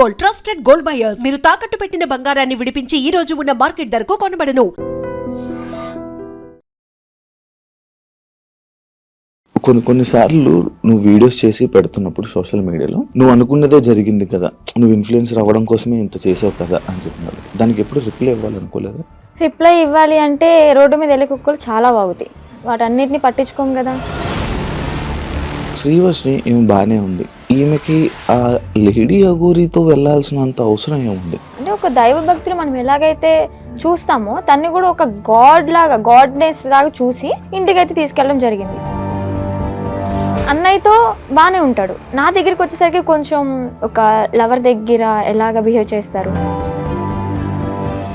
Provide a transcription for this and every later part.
Gold, trusted gold buyers. మీరు తాకట్టు పెట్టిన బంగారాన్ని విడిపించి ఈ రోజు ఉన్న మార్కెట్ ధరకు కొనబడను. కొన్నిసార్లు నువ్వు వీడియోస్ చేసి పెడుతున్నప్పుడు సోషల్ మీడియాలో నువ్వు అనుకున్నదే జరిగింది కదా, నువ్వు ఇన్ఫ్లుయెన్సర్ అవ్వడం కోసమే ఇంత చేసావు కదా అని చెప్తున్నారు. దానికి ఎప్పుడు రిప్లై ఇవ్వాలనుకోలేదా? రిప్లై ఇవ్వాలి అంటే రోడ్డు మీద వెళ్ళే కుక్కలు చాలా బాగుతాయి, వాటన్నిటిని పట్టించుకోం కదా. శ్రీవర్షిని ఈమె బాగానే ఉంది, ఈమెకి ఆ లేడీ అఘోరితో వెళ్ళాల్సినంత అవసరం ఏముంది? అంటే ఒక దైవ భక్తులు మనం ఎలాగైతే చూస్తామో తన్ని కూడా ఒక గాడ్నెస్ లాగా చూసి ఇంటికైతే తీసుకెళ్ళడం జరిగింది. అన్నయ్యతో బాగానే ఉంటాడు, నా దగ్గరికి వచ్చేసరికి కొంచెం ఒక లవర్ దగ్గర ఎలాగ బిహేవ్ చేస్తారు.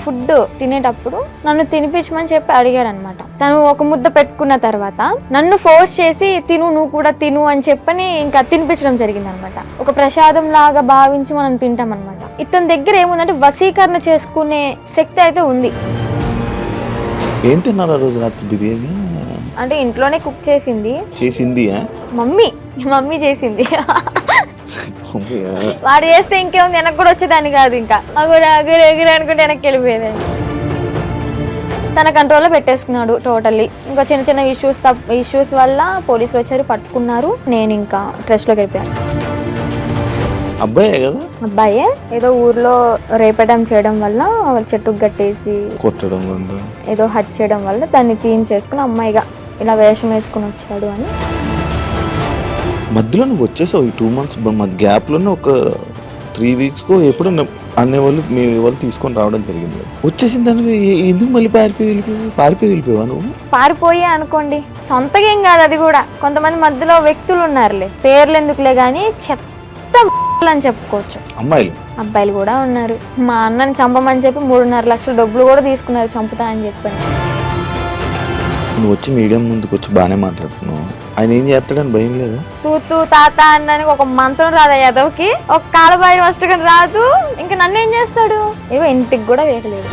ఫుడ్ తినేటప్పుడు నన్ను తినిపించమని చెప్పి అడిగాడు అనమాట. తను ఒక ముద్ద పెట్టుకున్న తర్వాత నన్ను ఫోర్స్ చేసి తిను, నువ్వు కూడా తిను అని చెప్పని ఇంకా తినిపించడం జరిగింది అనమాట. ఒక ప్రసాదం లాగా భావించి మనం తింటాం అనమాట. ఇతని దగ్గర ఏముందంటే వశీకరణ చేసుకునే శక్తి అయితే ఉంది. ఏం తిన్నారు ఆ రోజు రాత్రి? బిర్యానీ అంటే ఇంట్లోనే కుక్ చేసింది మమ్మీ చేసింది. వాడు చేస్తే ఇంకేముంది, వెనక్కి కూడా వచ్చేదాన్ని కాదు, ఇంకా అగురు అనుకుంటే వెనక్కి వెళ్ళిపోయేదాన్ని. తన కంట్రోల్లో పెట్టేసుకున్నాడు టోటల్లీ. ఇంకా చిన్న ఇష్యూస్ వల్ల పోలీసులు వచ్చారు, పట్టుకున్నారు. నేను ఇంకా ట్రస్ట్లోకి వెళ్ళిపోయాను. అబ్బాయే ఏదో ఊర్లో రేపడం చేయడం వల్ల చెట్టుకు కట్టేసి కొట్టడం ఏదో హట్ చేయడం వల్ల దాన్ని తీయించేసుకుని అమ్మాయిగా ఇలా వేషం వేసుకుని వచ్చాడు అని. మధ్యలో నువ్వు వచ్చేసావు ఈ 2 months మధ్య గ్యాప్లోనే ఒక 3 weeks ఎప్పుడు అనేవాళ్ళు మీ వాళ్ళు తీసుకొని రావడం జరిగింది. వచ్చేసిన దానికి ఎందుకు మళ్ళీ పారిపోయి వెళ్ళిపోయావా నువ్వు? పారిపోయే అనుకోండి, సొంతగా ఏం కాదు అది కూడా. కొంతమంది మధ్యలో వ్యక్తులు ఉన్నారులే, పేర్లు ఎందుకులే కానీ చెత్త అని చెప్పుకోవచ్చు. అబ్బాయిలు కూడా ఉన్నారు. మా అన్నని చంపమని చెప్పి 3.5 లక్షల డబ్బులు కూడా తీసుకున్నారు, చంపుతా అని చెప్పండి. నువ్వు వచ్చి మీడియం ముందుకు వచ్చి బాగానే మాట్లాడుతున్నావు, ఆయన ఏం చేస్తాడని భయం లేదా? తూ తాత అన్నానికి ఒక మంత్రం రాదా యాదవ్కి, ఒక కాలబాయి వస్తకని రాదు, ఇంకా నన్ను ఏం చేస్తాడు? ఏవో ఇంటికి కూడా వేయలేదు.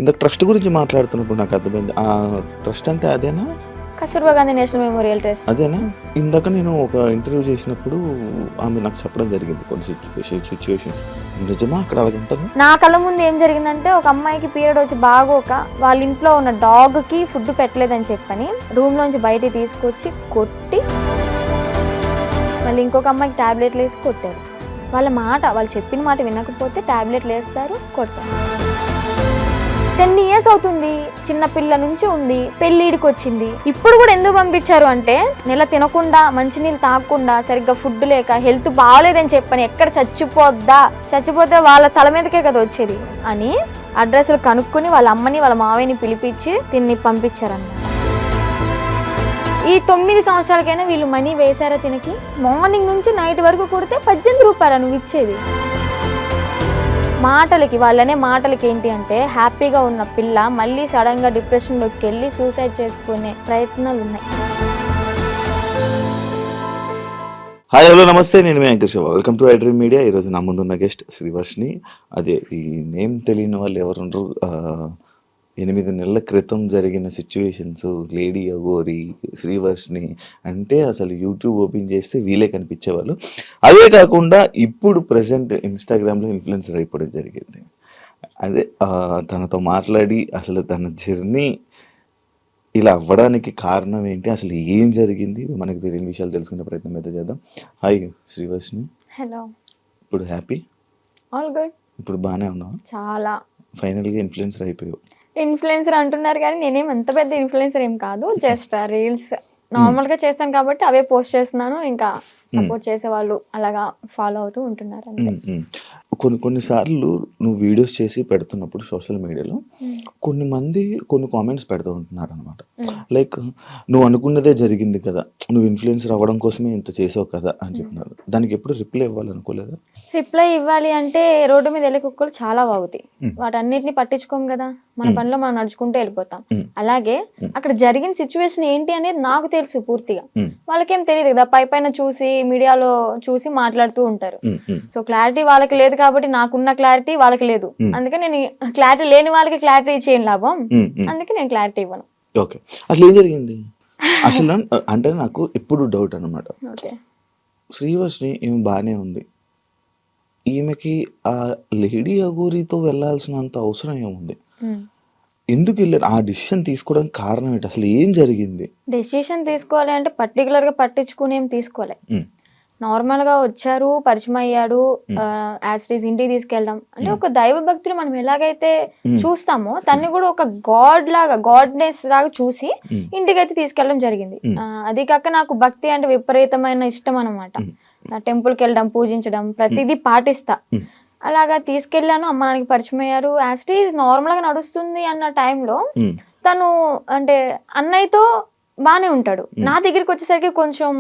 ఇందాక ట్రస్ట్ గురించి మాట్లాడుతున్నప్పుడు నాకు అర్థమైంది. ఆ ట్రస్ట్ అంటే అదేనా? Kasturba Gandhi national memorial trust అదేనా? ఇందాక నేను ఒక ఇంటర్వ్యూ చేసినప్పుడు ఆమె నాకు చెప్పడం జరిగింది కొన్ని సిచ్యువేషన్స్. నిజమా అక్కడ అలాగ ఉంటుంది? నా కళ్ళ ముందు ఏం జరిగిందంటే, ఒక అమ్మాయికి పీరియడ్ వచ్చి బాగోక వాళ్ళ ఇంట్లో ఉన్న డాగ్కి ఫుడ్ పెట్టలేదని చెప్పని రూమ్ లోంచి బయటికి తీసుకొచ్చి కొట్టి, మళ్ళీ ఇంకొక అమ్మాయికి టాబ్లెట్లు వేసి కొట్టారు. వాళ్ళు చెప్పిన మాట వినకపోతే టాబ్లెట్లు వేస్తారు, కొడతారు. 10 years అవుతుంది, చిన్న పిల్ల నుంచి ఉంది, పెళ్ళిడికి వచ్చింది. ఇప్పుడు కూడా ఎందుకు పంపించారు అంటే, నెల తినకుండా, మంచినీళ్ళు తాగకుండా, సరిగ్గా ఫుడ్ లేక, హెల్త్ బాగోలేదని చెప్పని ఎక్కడ చచ్చిపోతే వాళ్ళ తల మీదకే కదా వచ్చేది అని అడ్రస్లు కనుక్కొని వాళ్ళ అమ్మని వాళ్ళ మావయ్యని పిలిపించి తిన్ని పంపించారన్నమాట. ఈ 9 సంవత్సరాలకైనా వీళ్ళు మనీ వేశారా తినకి? మార్నింగ్ నుంచి నైట్ వరకు కొడితే 18 రూపాయలు నువ్వు ఇచ్చేది. వాళ్ళనే మాటలకి ఏంటి అంటే, హ్యాపీగా ఉన్న పిల్ల మళ్ళీ సడన్ గా డిప్రెషన్లోకి వెళ్ళి సూసైడ్ చేసుకునే ప్రయత్నాలు ఉన్నాయి. Hi, hello, namaste. నేను మీ anchor Shiva. Welcome to iDream media. ఈరోజు నా ముందున్న గెస్ట్ శ్రీవర్షిని. అదే ఈ నేమ్ తెలియని వాళ్ళు ఎవరుండ్రు. 8 నెలల క్రితం జరిగిన సిచ్యువేషన్స్, లేడీ అఘోరి, శ్రీవర్షిని అంటే అసలు యూట్యూబ్ ఓపెన్ చేస్తే వీలే కనిపించేవాళ్ళు. అదే కాకుండా ఇప్పుడు ప్రజెంట్ ఇన్స్టాగ్రామ్లో ఇన్ఫ్లుయెన్సర్ అయిపోవడం జరిగింది. అదే తనతో మాట్లాడి అసలు తన జర్నీ ఇలా అవ్వడానికి కారణం ఏంటి, అసలు ఏం జరిగింది, మనకి తెలియని విషయాలు తెలుసుకునే ప్రయత్నం అయితే చేద్దాం. హాయ్ శ్రీవర్షిని. హలో. ఇప్పుడు హ్యాపీ? All good. ఇప్పుడు బాగానే ఉన్నావు? చాలా. ఫైనల్గా ఇన్ఫ్లుయెన్సర్ అయిపోయావు. ఇన్ఫ్లుయెన్సర్ అంటున్నారు కానీ నేనేం అంత పెద్ద ఇన్ఫ్లుయెన్సర్ ఏం కాదు, జస్ట్ రీల్స్ నార్మల్గా చేస్తాను కాబట్టి అవే పోస్ట్ చేస్తున్నాను. ఇంకా సపోర్ట్ చేసే వాళ్ళు అలాగా ఫాలో అవుతూ ఉంటున్నారు అంతే. కొన్నిసార్లు నువ్వు వీడియోస్ చేసి పెడుతున్నప్పుడు సోషల్ మీడియాలో కొన్ని కామెంట్స్ పెడుతూ ఉంటున్నారు అనమాట. లైక్ నువ్వు అనుకున్నదే జరిగింది కదా, నువ్వు ఇన్ఫ్లుయెన్సర్ అవ్వడం కోసమే ఇంత చేసావు కదా అని చెప్తున్నారు. దానికి ఎప్పుడు రిప్లై ఇవ్వాలనుకోలేదా? రిప్లై ఇవ్వాలి అంటే రోడ్డు మీద వెళ్ళే కుక్కలు చాలా బాగుతాయి, వాటన్నిటిని పట్టించుకోం కదా, మన పనిలో మనం నడుచుకుంటూ వెళ్ళిపోతాం. అలాగే అక్కడ జరిగిన సిచ్యువేషన్ ఏంటి అనేది నాకు తెలుసు పూర్తిగా, వాళ్ళకేం తెలియదు కదా. పైన చూసి మీడియాలో చూసి మాట్లాడుతూ ఉంటారు. సో క్లారిటీ వాళ్ళకి లేదు కాబట్టి నాకున్న క్లారిటీ వాళ్ళకి లేదు. అందుకే నేను క్లారిటీ లేని వాళ్ళకి క్లారిటీ చేయను లాభం, అందుకే నేను క్లారిటీ ఇవ్వను. ఓకే, అసలు ఏం జరిగింది అసలు అంటే నాకు ఎప్పుడు డౌట్ అనమాట. శ్రీవర్షిని ఏమి బాగానే ఉంది, ఈమెకి ఆ లేడీ అఘోరితో వెళ్ళాల్సినంత అవసరం ఏముంది? ఎందుకు వెళ్ళారు? ఆ డిసిషన్ తీసుకోవడానికి కారణం ఏంటి? అసలు ఏం జరిగింది? డెసిషన్ తీసుకోవాలి అంటే పర్టికులర్గా పట్టించుకుని ఏం తీసుకోవాలి. నార్మల్గా వచ్చారు, పరిచయం అయ్యాడు, యాజ్ ఇట్ ఈస్ ఇంటికి తీసుకెళ్ళడం అంటే ఒక దైవ భక్తులు మనం ఎలాగైతే చూస్తామో తన్ని కూడా ఒక గాడ్ లాగా, గాడ్నెస్ లాగా చూసి ఇంటికి అయితే తీసుకెళ్ళడం జరిగింది. అది కాక నాకు భక్తి అంటే విపరీతమైన ఇష్టం అనమాట. టెంపుల్కి వెళ్ళడం, పూజించడం ప్రతిదీ పాటిస్తా. అలాగా తీసుకెళ్ళాను, అమ్మ నాన్నకి పరిచయం అయ్యారు, యాజ్ ఇట్ ఈస్ నార్మల్గా నడుస్తుంది అన్న టైంలో తను అంటే అన్నయ్యతో బాగానే ఉంటాడు. నా దగ్గరికి వచ్చేసరికి కొంచెం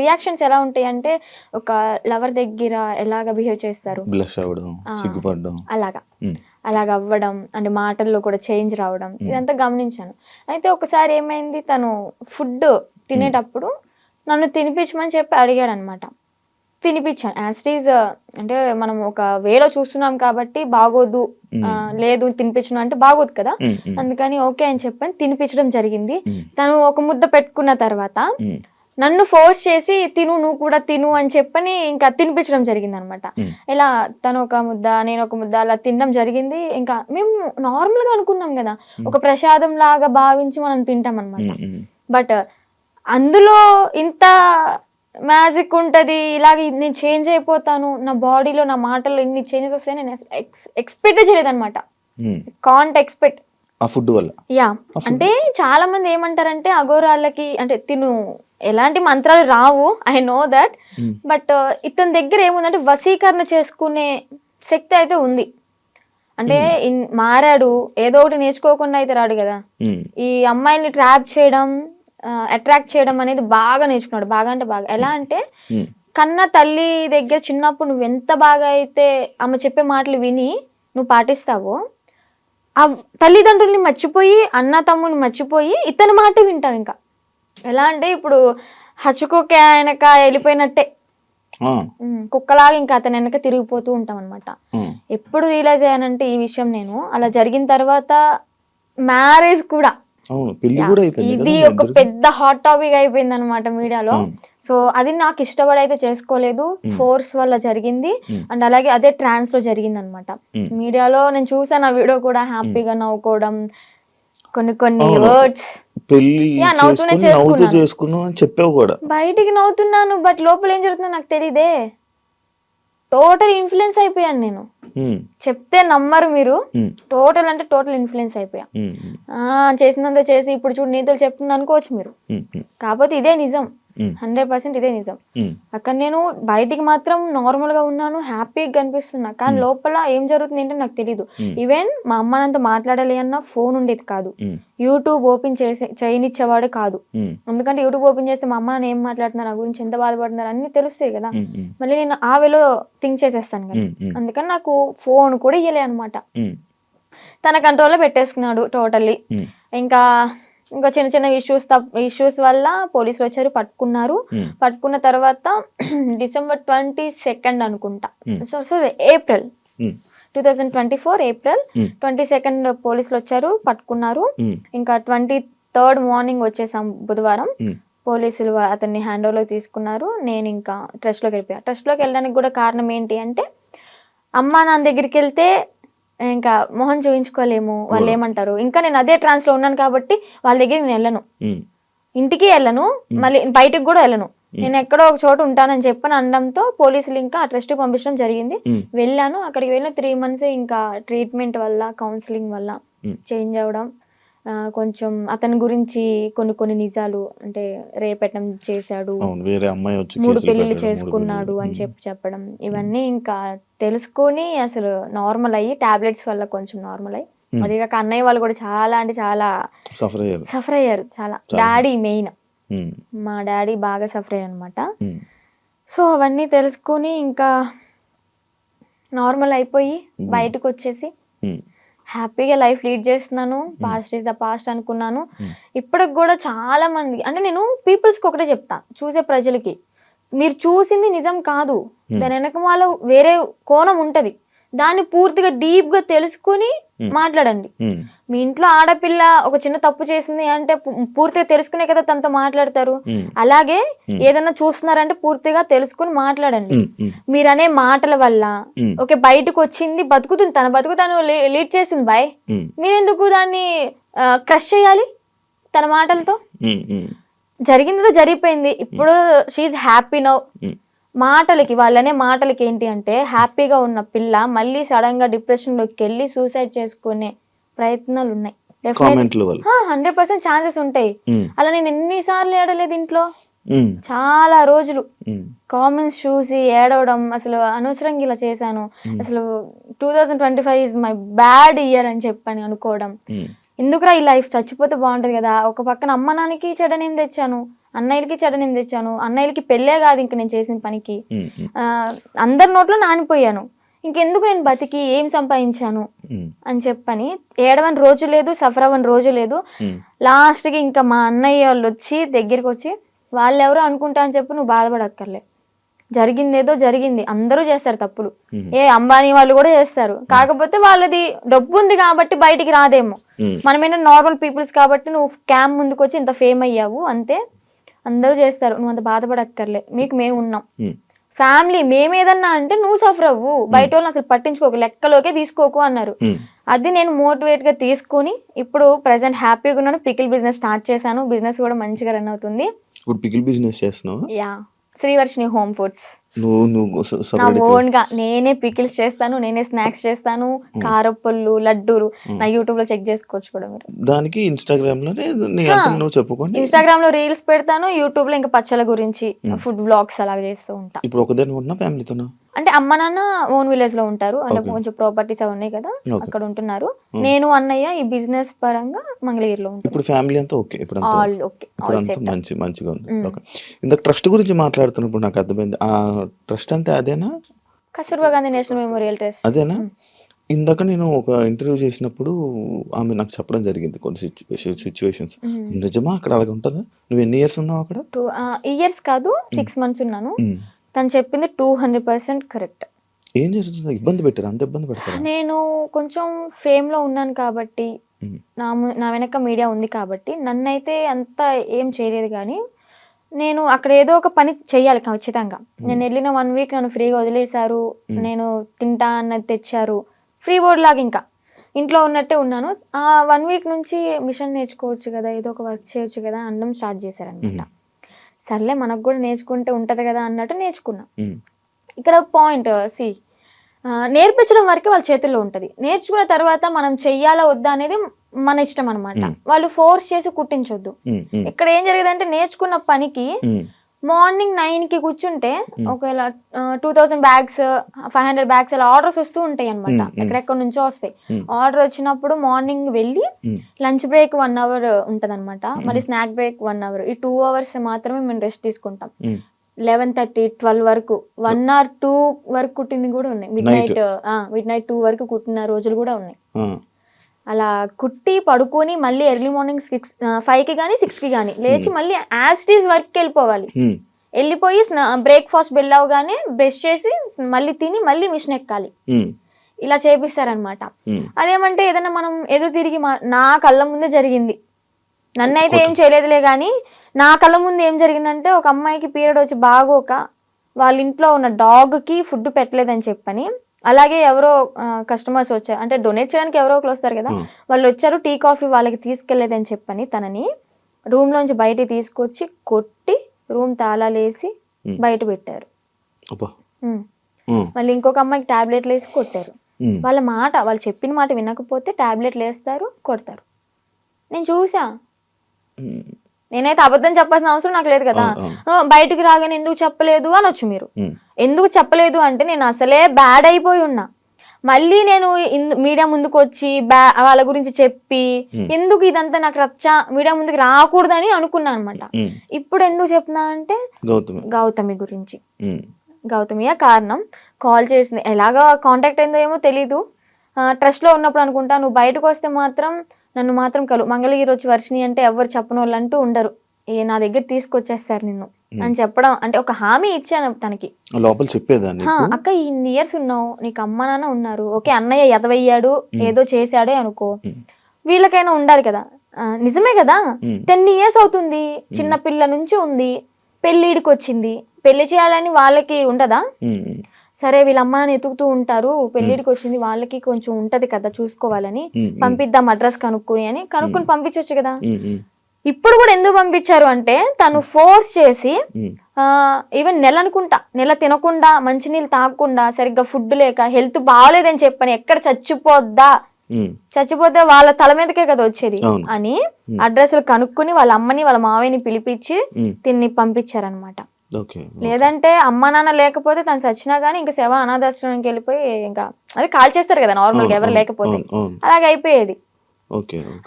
రియాక్షన్స్ ఎలా ఉంటాయి అంటే ఒక లవర్ దగ్గర ఎలాగ బిహేవ్ చేస్తారు, బ్లష్ అవ్వడం, సిగ్గుపడడం, అలాగ అవ్వడం అంటే మాటల్లో కూడా చేంజ్ రావడం ఇదంతా గమనించాను. అయితే ఒకసారి ఏమైంది, తను ఫుడ్ తినేటప్పుడు నన్ను తినిపించమని చెప్పి అడిగాడు అనమాట. తినిపించాను. యాజ్ ఇట్ ఈజ్ అంటే మనం ఒక వేలో చూస్తున్నాం కాబట్టి బాగోదు, లేదు తినిపించను అంటే బాగోదు కదా, అందుకని ఓకే అని చెప్పని తినిపించడం జరిగింది. తను ఒక ముద్ద పెట్టుకున్న తర్వాత నన్ను ఫోర్స్ చేసి తిను, నువ్వు కూడా తిను అని చెప్పని ఇంకా తినిపించడం జరిగింది అనమాట. ఇలా తను ఒక ముద్ద, నేను ఒక ముద్ద అలా తినడం జరిగింది. ఇంకా మేము నార్మల్గా అనుకున్నాం కదా, ఒక ప్రసాదం లాగా భావించి మనం తింటాం అనమాట. బట్ అందులో ఇంత మ్యాజిక్ ఉంటుంది, ఇలాగ నేను చేంజ్ అయిపోతాను, నా బాడీలో నా మాటల్లో ఇన్ని చేంజెస్ వస్తాయని నేను ఎక్స్పెక్ట్ చేయలేదు అనమాట. కాంట్ ఎక్స్పెక్ట్ ఆ ఫుడ్ వల్ల. యా, అంటే చాలా మంది ఏమంటారంటే అఘోరాళ్ళకి అంటే తిను ఎలాంటి మంత్రాలు రావు, ఐ నో దట్, బట్ ఇతని దగ్గర ఏముందంటే వశీకరణ చేసుకునే శక్తి అయితే ఉంది. అంటే మారాడు, ఏదో ఒకటి నేర్చుకోకుండా అయితే రాడు కదా. ఈ అమ్మాయిల్ని ట్రాప్ చేయడం, అట్రాక్ట్ చేయడం అనేది బాగా నేర్చుకున్నాడు. బాగా అంటే బాగా. ఎలా అంటే కన్న తల్లి దగ్గర చిన్నప్పుడు నువ్వు ఎంత బాగా అయితే ఆమె చెప్పే మాటలు విని నువ్వు పాటిస్తావో, ఆ తల్లిదండ్రుల్ని మర్చిపోయి, అన్న తమ్ముని మర్చిపోయి ఇతని మాట వింటావు. ఇంకా ఎలా అంటే ఇప్పుడు హచ్చుకోక వెనక వెళ్ళిపోయినట్టే, కుక్కలాగా ఇంకా అతని వెనక తిరిగిపోతూ ఉంటాం అనమాట. ఎప్పుడు రియలైజ్ అయ్యానంటే ఈ విషయం నేను అలా జరిగిన తర్వాత మ్యారేజ్ కూడా ఇది ఒక పెద్ద హాట్ టాపిక్ అయిపోయింది అనమాట మీడియాలో. సో అది నాకు ఇష్టపడి అయితే చేసుకోలేదు, ఫోర్స్ వల్ల జరిగింది. అండ్ అలాగే అదే ట్రాన్స్ లో జరిగింది అనమాట. మీడియాలో నేను చూసాను ఆ వీడియో కూడా, హ్యాపీగా నవ్వుకోవడం, కొన్ని వర్డ్స్ నవ్వుతూనే చేసుకున్నాను, బయటికి నవ్వుతున్నాను, బట్ లోపల ఏం జరుగుతుందో నాకు తెలియదే. టోటల్ ఇన్ఫ్లుయెన్స్ అయిపోయాను నేను, చెప్తే నమ్మరు మీరు. టోటల్ అంటే టోటల్ ఇన్ఫ్లుయెన్స్ అయిపోయా. చేసినంత చేసి ఇప్పుడు చూడు నీతులు చెప్తుంది అనుకోవచ్చు మీరు, కాకపోతే ఇదే నిజం, 100% ఇదే నిజం. అక్కడ నేను బయటికి మాత్రం నార్మల్ గా ఉన్నాను, హ్యాపీగా కనిపిస్తున్నా, కానీ లోపల ఏం జరుగుతుంది ఏంటో నాకు తెలీదు. ఈవెన్ మా అమ్మ నాతో మాట్లాడాలి అన్న ఫోన్ ఉండేది కాదు, యూట్యూబ్ ఓపెన్ చేయనిచ్చేవాడు కాదు. ఎందుకంటే యూట్యూబ్ ఓపెన్ చేస్తే మా అమ్మ నాన్న ఏం మాట్లాడుతున్నారు, నా గురించి ఎంత బాధపడుతున్నారు అన్ని తెలుస్తాయి కదా. మళ్ళీ నేను ఆ వేలో థింక్ చేసేస్తాను కదా, అందుకని నాకు ఫోన్ కూడా ఇయ్యలే అనమాట. తన కంట్రోల్లో పెట్టేసుకున్నాడు టోటల్లీ. ఇంకా చిన్న చిన్న ఇష్యూస్ వల్ల పోలీసులు వచ్చారు, పట్టుకున్నారు. పట్టుకున్న తర్వాత December 22 అనుకుంటా, సో ఏప్రిల్ 2024 ఏప్రిల్ 22 పోలీసులు వచ్చారు, పట్టుకున్నారు. ఇంకా 23 మార్నింగ్ వచ్చేసాం బుధవారం. పోలీసులు అతన్ని హ్యాండ్ ఓవర్లోకి తీసుకున్నారు. నేను ఇంకా ట్రస్ట్లోకి వెళ్ళిపోయా. ట్రస్ట్లోకి వెళ్ళడానికి కూడా కారణం ఏంటి అంటే, అమ్మా నాన్న దగ్గరికి వెళ్తే ఇంకా మొహం చూయించుకోలేము, వాళ్ళు ఏమంటారు. ఇంకా నేను అదే ట్రాన్స్ లో ఉన్నాను కాబట్టి వాళ్ళ దగ్గర నేను వెళ్ళను, ఇంటికి వెళ్ళను, మళ్ళీ బయటకు కూడా వెళ్ళను, నేను ఎక్కడో ఒక చోట ఉంటానని చెప్పని అనడంతో పోలీసులు ఇంకా ఆ ట్రస్ట్కి పంపించడం జరిగింది. వెళ్ళాను. అక్కడికి వెళ్ళిన 3 months ఇంకా ట్రీట్మెంట్ వల్ల, కౌన్సిలింగ్ వల్ల చేంజ్ అవ్వడం, కొంచెం అతని గురించి కొన్ని నిజాలు అంటే రేపెట్టడం చేశాడు, 3 పెళ్లిళ్ళు చేసుకున్నాడు అని చెప్పడం, ఇవన్నీ ఇంకా తెలుసుకొని అసలు నార్మల్ అయ్యి టాబ్లెట్స్ వల్ల కొంచెం నార్మల్ అయ్యి, అది కాక అన్నయ్య వాళ్ళు కూడా చాలా అంటే చాలా సఫర్ అయ్యారు. చాలా డాడీ మెయిన్, మా డాడీ బాగా సఫర్ అయ్యారు అనమాట. సో అవన్నీ తెలుసుకొని ఇంకా నార్మల్ అయిపోయి బయటకు వచ్చేసి హ్యాపీగా లైఫ్ లీడ్ చేస్తున్నాను. పాస్ట్ ఈజ్ ద పాస్ట్ అనుకున్నాను. ఇప్పటికి కూడా చాలా మంది అంటే నేను పీపుల్స్కి ఒకటే చెప్తా, చూసే ప్రజలకి, మీరు చూసింది నిజం కాదు, దాని వెనక వేరే కోణం ఉంటుంది, దాన్ని పూర్తిగా డీప్గా తెలుసుకుని మాట్లాడండి. మీ ఇంట్లో ఆడపిల్ల ఒక చిన్న తప్పు చేసింది అంటే పూర్తిగా తెలుసుకునే కదా తనతో మాట్లాడతారు. అలాగే ఏదైనా చూస్తున్నారంటే పూర్తిగా తెలుసుకుని మాట్లాడండి. మీరనే మాటల వల్ల ఓకే బయటకు వచ్చింది, బతుకుతుంది, తన బతుకు తను లీడ్ చేసింది బాయ్, మీరెందుకు దాన్ని క్రష్ చేయాలి తన మాటలతో? జరిగిందో జరిగిపోయింది, ఇప్పుడు షీఈ్ హ్యాపీ నౌ. మాటలకి వాళ్ళనే మాటలకి ఏంటి అంటే హ్యాపీగా ఉన్న పిల్ల మళ్ళీ సడన్ గా డిప్రెషన్ లోకి వెళ్ళి సూసైడ్ చేసుకునే ప్రయత్నాలు ఉన్నాయి. 100% ఛాన్సెస్ ఉంటాయి. అలా నేను ఎన్నిసార్లు ఏడలేదు ఇంట్లో, చాలా రోజులు కామెంట్స్ చూసి ఏడవడం, అసలు అనవసరంగా ఇలా చేశాను, అసలు 2025 ఈజ్ మై బ్యాడ్ ఇయర్ అని చెప్పని అనుకోవడం. ఎందుకురా ఈ లైఫ్, చచ్చిపోతే బాగుంటది కదా. ఒక పక్కన అమ్మ నాన్నకి చెడనేం తెచ్చాను, అన్నయ్యలకి చెడనేం తెచ్చాను, అన్నయ్యలకి పెళ్ళే కాదు ఇంక నేను చేసిన పనికి, అందరి నోట్లో నానిపోయాను, ఇంకెందుకు నేను బతికి ఏం సంపాదించాను అని చెప్పని ఏడవని రోజు లేదు, సఫర్ అవ్వని రోజు లేదు. లాస్ట్కి ఇంకా మా అన్నయ్య వాళ్ళు వచ్చి దగ్గరికి వచ్చి వాళ్ళెవరో అనుకుంటా అని చెప్పి నువ్వు బాధపడక్కర్లే, జరిగిందేదో జరిగింది, అందరూ చేస్తారు తప్పులు, అంబానీ వాళ్ళు కూడా చేస్తారు, కాకపోతే వాళ్ళది డబ్బు ఉంది కాబట్టి బయటికి రాదేమో, మనమేనా నార్మల్ పీపుల్స్ కాబట్టి నువ్వు క్యామ్ ముందుకు వచ్చి ఇంత ఫేమ్ అయ్యావు అంతే, అందరూ చేస్తారు, నువ్వు అంత బాధపడక్కర్లే, మీకు మేము ఉన్నాం, ఫ్యామిలీ మేమేదన్నా అంటే నువ్వు సఫర్ అవ్వు, బయట వాళ్ళని అసలు పట్టించుకోకు, లెక్కలోకే తీసుకోకు అన్నారు. అది నేను మోటివేట్ గా తీసుకుని ఇప్పుడు ప్రెసెంట్ హ్యాపీగా ఉన్నాను. పికిల్ బిజినెస్ స్టార్ట్ చేశాను, బిజినెస్ కూడా మంచిగా రన్ అవుతుంది. ఇప్పుడు పికిల్ బిజినెస్ చేస్తున్నావు? Yeah, Srivarshini home foods. నువ్వు నా ఓన్ గా నేనే పికిల్స్ చేస్తాను, నేనే స్నాక్స్ చేస్తాను, కారప్పళ్ళు, లడ్డూలు. నా యూట్యూబ్ లో చెక్ చేసుకోవచ్చు కూడా మీరు. దానికి ఇన్స్టాగ్రామ్ లో చెప్పుకోండి, ఇన్స్టాగ్రామ్ లో రీల్స్ పెడతాను, యూట్యూబ్ లో ఇంకా పచ్చల గురించి ఫుడ్ వ్లాగ్స్ అలా చేస్తూ ఉంటా. ఇప్పుడు ఒకదాని ఉన్నా ఫ్యామిలీతోనా? అంటే అమ్మ నాన్న ఓన్ విలేజ్ లో ఉంటారు, అంటే కొంచెం ప్రాపర్టీస్ అవి ఉన్నాయి కదా అక్కడ ఉంటున్నారు. నేను అన్నయ్య ఈ బిజినెస్ పరంగా మంగళగిరిలో ఉంటాను. ఇప్పుడు ఫ్యామిలీ అంతా ఓకే, ఇప్పుడు మంచిగా ఉంది. ఇందాక ట్రస్ట్ గురించి మాట్లాడుతున్నప్పుడు నాకు అర్థమైంది, ఆ ట్రస్ట్ అంటే అదేనా? Kasturba Gandhi national memorial trust అదేనా? ఇందాక నేను ఒక ఇంటర్వ్యూ చేసినప్పుడు ఆమె నాకు చెప్పడం జరిగింది కొన్ని సిచ్యువేషన్స్. నిజమా అక్కడ అలాగే ఉంటుందా? నువ్వు ఎన్ని ఇయర్స్ ఉన్నావు అక్కడ? 2 ఇయర్స్ కాదు, 6 months ఉన్నాను. తను చెప్పింది 200% కరెక్ట్. ఏం జరుగుతుంది? ఇబ్బంది పెట్టారు? అంత ఇబ్బంది పెడతారు? నేను కొంచెం ఫేమ్ లో ఉన్నాను కాబట్టి, నా వెనక మీడియా ఉంది కాబట్టి నన్నైతే అంత ఏం చేయలేదు. కానీ నేను అక్కడ ఏదో ఒక పని చెయ్యాలి ఖచ్చితంగా. నేను వెళ్ళిన 1 week నన్ను ఫ్రీగా వదిలేశారు, నేను తింటా అన్నది తెచ్చారు, ఫ్రీ బోర్డ్ లాగా ఇంకా ఇంట్లో ఉన్నట్టే ఉన్నాను. ఆ 1 week నుంచి మిషన్ నేర్చుకోవచ్చు కదా, ఏదో ఒక వర్క్ చేయొచ్చు కదా అనడం స్టార్ట్ చేశారనమాట. సర్లే మనకు కూడా నేర్చుకుంటే ఉంటది కదా అన్నట్టు నేర్చుకున్నా. ఇక్కడ పాయింట్ నేర్పించడం వరకే వాళ్ళ చేతుల్లో ఉంటది, నేర్చుకున్న తర్వాత మనం చెయ్యాలా వద్దా అనేది మన ఇష్టం అనమాట. వాళ్ళు ఫోర్స్ చేసి కుట్టించొద్దు. ఇక్కడ ఏం జరిగేదంటే నేర్చుకున్న పనికి మార్నింగ్ 9కి కూర్చుంటే ఒకవేళ 2000 bags 500 bags అలా ఆర్డర్స్ వస్తూ ఉంటాయి అనమాట, ఎక్కడెక్కడ నుంచో వస్తాయి. ఆర్డర్ వచ్చినప్పుడు మార్నింగ్ వెళ్ళి లంచ్ బ్రేక్ 1 hour ఉంటది అనమాట, మళ్ళీ స్నాక్ బ్రేక్ 1 hour, ఈ 2 hours మాత్రమే మేము రెస్ట్ తీసుకుంటాం. 11:30 12 వరకు 1 or 2 వరకు కుట్టినవి కూడా ఉన్నాయి, మిడ్ నైట్ 2 వరకు కుట్టిన రోజులు కూడా ఉన్నాయి. అలా కుట్టి పడుకొని మళ్ళీ ఎర్లీ మార్నింగ్ 5కి కానీ 6కి కానీ లేచి మళ్ళీ యాజ్ ఇట్ ఈస్ వర్క్కి వెళ్ళిపోవాలి. వెళ్ళిపోయి బ్రేక్ఫాస్ట్ బెల్ అవగానే బ్రష్ చేసి మళ్ళీ తిని మళ్ళీ మిషన్ ఎక్కాలి. ఇలా చేపిస్తారనమాట. అదేమంటే ఏదైనా మనం ఎదురు తిరిగి నా కళ్ళ ముందే జరిగింది, నన్నైతే ఏం చేయలేదులే కానీ నా కళ్ళ ముందు ఏం జరిగిందంటే ఒక అమ్మాయికి పీరియడ్ వచ్చి బాగోక వాళ్ళ ఇంట్లో ఉన్న డాగ్కి ఫుడ్ పెట్టలేదని చెప్పని, అలాగే ఎవరో కస్టమర్స్ వచ్చారు, అంటే డొనేట్ చేయడానికి ఎవరో ఒకరు వస్తారు కదా, వాళ్ళు వచ్చారు, టీ కాఫీ వాళ్ళకి తీసుకెళ్లేదని చెప్పని తనని రూమ్ లోంచి బయటికి తీసుకొచ్చి కొట్టి రూమ్ తాళాలేసి బయట పెట్టారు. మళ్ళీ ఇంకొక అమ్మాయికి టాబ్లెట్లు వేసి కొట్టారు. వాళ్ళు చెప్పిన మాట వినకపోతే టాబ్లెట్లు వేస్తారు, కొడతారు. నేను చూసా. నేనైతే అబద్ధం చెప్పాల్సిన అవసరం నాకు లేదు కదా, బయటకు రాగానే ఎందుకు చెప్పలేదు అనొచ్చు మీరు. ఎందుకు చెప్పలేదు అంటే నేను అసలే బ్యాడ్ అయిపోయి ఉన్నా, మళ్ళీ నేను మీడియా ముందుకు వచ్చి వాళ్ళ గురించి చెప్పి ఎందుకు ఇదంతా నాకు మీడియా ముందుకు రాకూడదని అనుకున్నా అనమాట. ఇప్పుడు ఎందుకు చెప్తున్నా అంటే గౌతమి గురించి. గౌతమియా కారణం. కాల్ చేసింది, ఎలాగా కాంటాక్ట్ అయిందో ఏమో తెలీదు, ట్రస్ట్ లో ఉన్నప్పుడు అనుకుంటా. నువ్వు బయటకు వస్తే మాత్రం నన్ను మాత్రం మంగళగిరి వచ్చి వర్షిని అంటే ఎవరు చెప్పని వాళ్ళు అంటూ ఉండరు, నా దగ్గర తీసుకొచ్చేస్తారు నిన్ను అని చెప్పడం, అంటే ఒక హామీ ఇచ్చాను తనకి. లోపల చెప్పేదాన్ని అక్క ఇన్ని ఇయర్స్ ఉన్నావు, నీకు అమ్మ నాన్న ఉన్నారు, ఓకే అన్నయ్య ఎదవయ్యాడు ఏదో చేశాడే అనుకో, వీళ్ళకైనా ఉండాలి కదా. నిజమే కదా, 10 years అవుతుంది, చిన్న పిల్ల నుంచి ఉంది, పెళ్ళిడికి వచ్చింది, పెళ్లి చేయాలని వాళ్ళకి ఉండదా? సరే వీళ్ళ అమ్మ నాన్న ఎతుకుతూ ఉంటారు, పెళ్ళిడికి వచ్చింది, వాళ్ళకి కొంచెం ఉంటది కదా చూసుకోవాలని, పంపిద్దాం అడ్రస్ కనుక్కుని పంపించవచ్చు కదా. ఇప్పుడు కూడా ఎందుకు పంపించారు అంటే తను ఫోర్స్ చేసి, ఈవెన్ నెల తినకుండా, మంచినీళ్ళు తాగకుండా, సరిగ్గా ఫుడ్ లేక, హెల్త్ బాగోలేదని చెప్పని, ఎక్కడ చచ్చిపోతే వాళ్ళ తల మీదకే కదా వచ్చేది అని అడ్రస్లు కనుక్కుని వాళ్ళ అమ్మని వాళ్ళ మావయ్యని పిలిపించి తిన్ని పంపించారనమాట. లేదంటే అమ్మ నాన్న లేకపోతే తను చచ్చినా గానీ ఇంకా శవ అనాథాశ్రమానికి వెళ్ళిపోయి ఇంకా అది కాల్ చేస్తారు కదా నార్మల్ గా ఎవరు లేకపోతే, అలాగే అయిపోయేది.